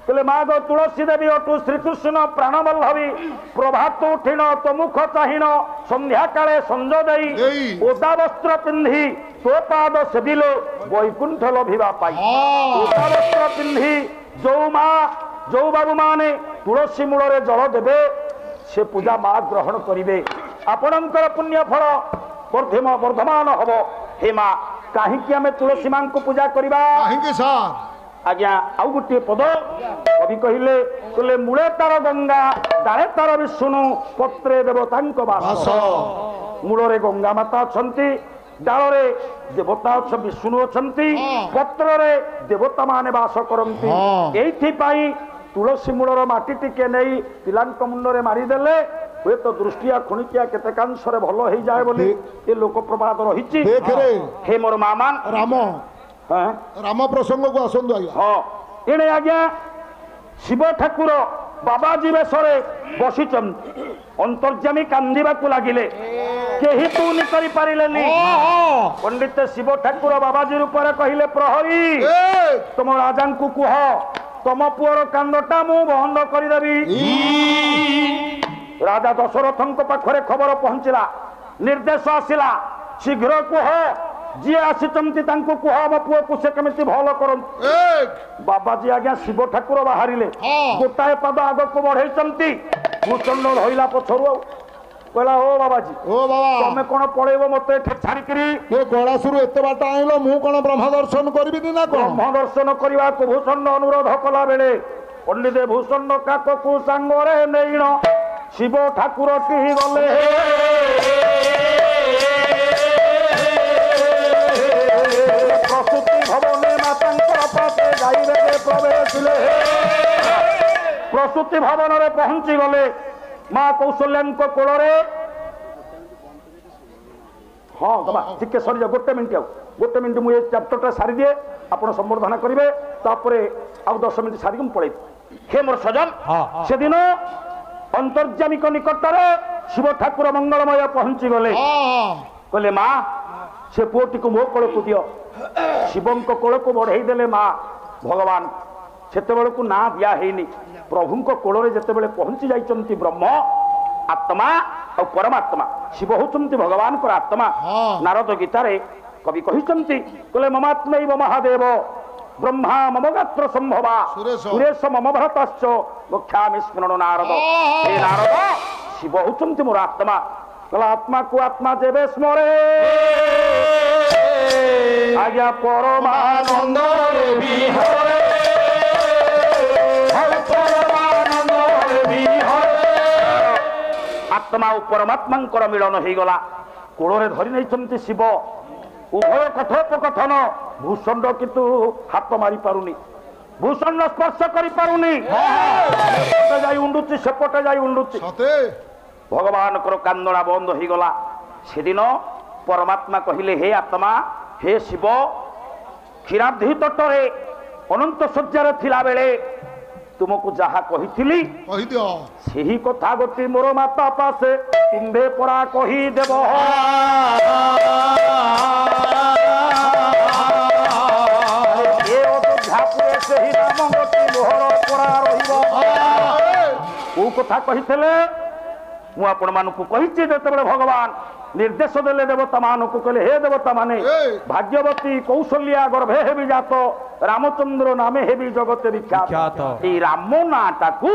कहले माँ गो तुलसी देवी अटू श्रीकृष्ण प्राणवल्लभी प्रभात उठिन तो मुख चाहिन संध्या काले संज देई ओदा वस्त्र पिंधि तो पाद सेविले वैकुंठ लभिबा पाई। ओदा वस्त्र पिंधि जो माँ जो बाबू माने तुलसी मूल जल देवे से पूजा माँ ग्रहण करिवे। ଆପଣଙ୍କର ପୁଣ୍ୟ ଫଳ ବର୍ଦ୍ଧମାନ ହବ। ହେ ମା କାହିଁକି ଆମେ ତୁଳସୀ ମାଙ୍କୁ ପୂଜା କରିବା? କାହିଁକି ସାର୍? ଆଜ୍ଞା ଆଉ ଗୋଟିଏ ପଦ କବି କହିଲେ ମୂଳେ ତାର ଗଙ୍ଗା ଡାଳେ ତାର ବିଷ୍ଣୁ ପତ୍ରେ ଦେବତାଙ୍କ ବାସ। ମୂଳରେ ଗଙ୍ଗା ମାତା ଅଛନ୍ତି, ଡାଳରେ ଦେବତା ବିଷ୍ଣୁ ଅଛନ୍ତି, ପତ୍ରରେ ଦେବତା ମାନେ ବାସ କରନ୍ତି। ଏଇଥିପାଇଁ ତୁଳସୀ ମୂଳର ମାଟି ଟିକେ ନେଇ ପିଲାଙ୍କ ମୁଣ୍ଡରେ ମାରିଦେଲେ ହୁଏତ ଦୃଷ୍ଟିଆ ଖୁଣିକିଆ କେତେ କାଂଶରେ ଭଲ ହେଇଯାଏ ବୋଲି ଏ ଲୋକ ପ୍ରବାଦ ରହିଛି। ହେ ମୋର ମାମା ରାମ ପ୍ରସଙ୍ଗକୁ ଆସନ୍ତୁ ଆଜ୍ଞା। ହଁ ଏଣେ ଆଜ୍ଞା ଶିବ ଠାକୁର ବାବାଜୀ ବେଶରେ ବସିଛନ୍ତି। ଅନ୍ତର୍ଯାମୀ କାନ୍ଦିବାକୁ ଲାଗିଲେ, କେହି ତୁନି କରିପାରିଲେନି। ପଣ୍ଡିତ ଶିବ ଠାକୁର ବାବାଜୀ ରୂପରେ କହିଲେ, ପ୍ରହରୀ ତମ ରାଜାଙ୍କୁ କୁହ ତମ ପୁଅର କାନ୍ଦଟା ମୁଁ ବନ୍ଦ କରିଦେବି। ରାଜା ଦଶରଥଙ୍କ ପାଖରେ ଖବର ପହଞ୍ଚିଲା, ନିର୍ଦ୍ଦେଶ ଆସିଲା, ଶୀଘ୍ର କୁହ ଯିଏ ଆସିଛନ୍ତି ତାଙ୍କୁ କୁହ ଆମ ପୁଅକୁ ସେ କେମିତି ଭଲ କରନ୍ତୁ। ବାବାଜୀ ଆଜ୍ଞା ଶିବ ଠାକୁର ବାହାରିଲେ, ଗୋଟାଏ ପାଦ ଆଗକୁ ବଢେଇଛନ୍ତି। ଭୂଷଣ୍ଡ ଧଇଲା ପଛରୁ ଆଉ କହିଲା, ଓ ବାବାଜୀ ତମେ କଣ ପଳେଇବ ମତେ ଏଠି ଛାଡିକିରି? କୈଳାସରୁ ଏତେ ବାଟ ଆଣିଲ, ମୁଁ କଣ ବ୍ରହ୍ମ ଦର୍ଶନ କରିବିନି ନା କଣ? ବ୍ରହ୍ମ ଦର୍ଶନ କରିବାକୁ ଭୂଷଣ୍ଡ ଅନୁରୋଧ କଲା ବେଳେ ପଣ୍ଡିତ ଭୂଷଣ୍ଡ କାକକୁ ସାଙ୍ଗରେ ନେଇଣ ଶିବ ଠାକୁର ଟିହି ଗଲେ। ପ୍ରସୂତି ଭବନେ ମାତାଙ୍କର ପାଖେ ଗାଇବେ ପ୍ରବେଶିଲେ। ପ୍ରସୂତି ଭବନରେ ପହଞ୍ଚି ଗଲେ ମା କୌଶଲ୍ୟାଙ୍କ କୋଳରେ। ହଁ ବାବା ଟିକେ ସରିଯାଉ, ଗୋଟେ ମିନିଟ୍ ମୁଁ ଏ ଚାପ୍ଟରଟା ସାରିଦିଏ, ଆପଣ ସମ୍ବର୍ଦ୍ଧନା କରିବେ, ତାପରେ ଆଉ 10 ମିନିଟ୍ ସାରିକି ମୁଁ ପଳେଇବି। ହେ ମୋର ସଜନ, ସେଦିନ ଅନ୍ତର୍ଯାମୀଙ୍କ ନିକଟରେ ଶିବ ଠାକୁର ମଙ୍ଗଳମୟ ପହଞ୍ଚି ଗଲେ। କହିଲେ ମା ସେ ପୁଅଟିକୁ ମୋ କୋଳକୁ ଦିଅ। ଶିବଙ୍କ କୋଳକୁ ବଢେଇ ଦେଲେ ମା ଭଗବାନ। ସେତେବେଳକୁ ନାଁ ଦିଆ ହେଇନି। ପ୍ରଭୁଙ୍କ କୋଳରେ ଯେତେବେଳେ ପହଞ୍ଚି ଯାଇଛନ୍ତି ବ୍ରହ୍ମ ଆତ୍ମା ଆଉ ପରମାତ୍ମା, ଶିବ ହଉଛନ୍ତି ଭଗବାନଙ୍କର ଆତ୍ମା। ନାରଦ ଗୀତାରେ କବି କହିଛନ୍ତି, କହିଲେ ମମାତ୍ମୈବ ମହାଦେବ ବ୍ରହ୍ମା ମମ ଗାତ୍ର ସମ୍ଭବା ସୁରେଶ ମମ ଭରତାଶ୍ଚ ଗଚ୍ଛାମି ସ୍ମରଣ ନାରଦ। ହେ ନାରଦ ଶିବ ହଉଛନ୍ତି ମୋର ଆତ୍ମା। କହିଲା ଆତ୍ମାକୁ ଆତ୍ମା ଯେବେ ସ୍ମରେ ଆଜ୍ଞା ପରମାନନ୍ଦରେ ବିହରେ। ଆତ୍ମା ଓ ପରମାତ୍ମାଙ୍କର ମିଳନ ହେଇଗଲା। କୋଳରେ ଧରି ନେଇଛନ୍ତି ଶିବ। ଉଭୟ କଥୋପକଥନ। ଭୂଷଣ୍ଡ କିନ୍ତୁ ହାତ ମାରି ପାରୁନି, ଭୂଷଣ୍ଡ ସ୍ପର୍ଶ କରିପାରୁନି। ସେପଟେ ଯାଇ ଉଣ୍ଡୁଛି, ସେପଟେ ଯାଇ ଉଣ୍ଡୁଛି। ଭଗବାନଙ୍କର କାନ୍ଦଣା ବନ୍ଦ ହେଇଗଲା। ସେଦିନ ପରମାତ୍ମା କହିଲେ, ହେ ଆତ୍ମା, ହେ ଶିବ, କ୍ଷୀରାବ୍ଧି ତଟରେ ଅନନ୍ତ ଶଯ୍ୟାରେ ଥିଲା ବେଳେ ତୁମକୁ ଯାହା କହିଥିଲି ସେହି କଥା ଗୋଟି ମୋର ମାତା ପାଶେ ତୁମ୍ଭେ ପରା କହିଦେବ। ସେହି ନାମ ଗୋଟି ମୋହର ପରା ରହିବ। କୋଉ କଥା କହିଥିଲେ ମୁଁ ଆପଣମାନଙ୍କୁ କହିଛି। ଯେତେବେଳେ ଭଗବାନ ନିର୍ଦ୍ଦେଶ ଦେଲେ ଦେବତା ମାନଙ୍କୁ, କହିଲେ ହେ ଦେବତା ମାନେ, ଭାଗ୍ୟବତୀ କୌଶଲ୍ୟା ଗର୍ଭେ ହେବି ଜାତ, ରାମଚନ୍ଦ୍ର ନାମେ ହେବି ଜଗତେ ବିଖ୍ୟାତ। ଏଇ ରାମ ନାଁଟାକୁ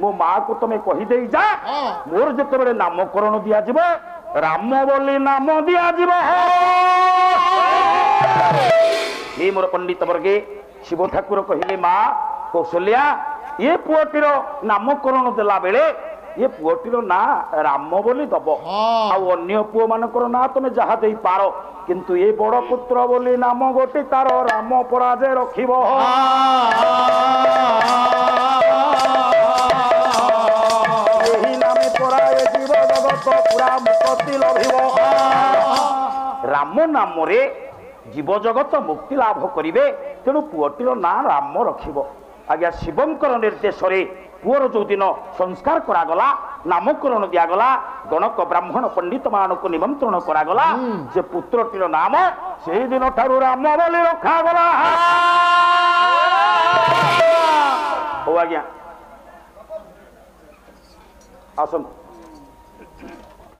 ମୋ ମାକୁ ତମେ କହିଦେଇ ଯା। ମୋର ଯେତେବେଳେ ନାମକରଣ ଦିଆଯିବ ରାମ ବୋଲି ନାମ ଦିଆଯିବ। ଏ ମୋର ପଣ୍ଡିତ ବର୍ଗେ ଶିବ ଠାକୁର କହିଲେ, ମା କୌଶଲ୍ୟା, ଏ ପୁଅଟିର ନାମକରଣ ଦେଲା ବେଳେ ଏ ପୁଅଟିର ନାଁ ରାମ ବୋଲି ଦବ। ଆଉ ଅନ୍ୟ ପୁଅ ମାନଙ୍କର ନାଁ ତମେ ଯାହା ଦେଇପାର, କିନ୍ତୁ ଏ ବଡ ପୁତ୍ର ବୋଲି ନାମ ଗୋଟି ତାର ରାମ ପରାଜୟ ରଖିବ। ଏହି ନାମେ ପରାଏ ଜୀବ ଜଗତ ପୁରା ମୁକ୍ତି ଲଭିବ। ରାମ ନାମରେ ଜୀବ ଜଗତ ମୁକ୍ତି ଲାଭ କରିବେ, ତେଣୁ ପୁଅଟିର ନାଁ ରାମ ରଖିବ। ଆଜ୍ଞା ଶିବଙ୍କର ନିର୍ଦ୍ଦେଶରେ ପୁଅର ଯୋଉଦିନ ସଂସ୍କାର କରାଗଲା, ନାମକରଣ ଦିଆଗଲା, ଗଣକ ବ୍ରାହ୍ମଣ ପଣ୍ଡିତ ମାନଙ୍କୁ ନିମନ୍ତ୍ରଣ କରାଗଲା। ଯେ ପୁତ୍ରଟିର ନାମ ସେଇଦିନ ଠାରୁ ରାମ ବୋଲି ରଖାଗଲା। ହଉ ଆଜ୍ଞା ଆସନ୍ତୁ।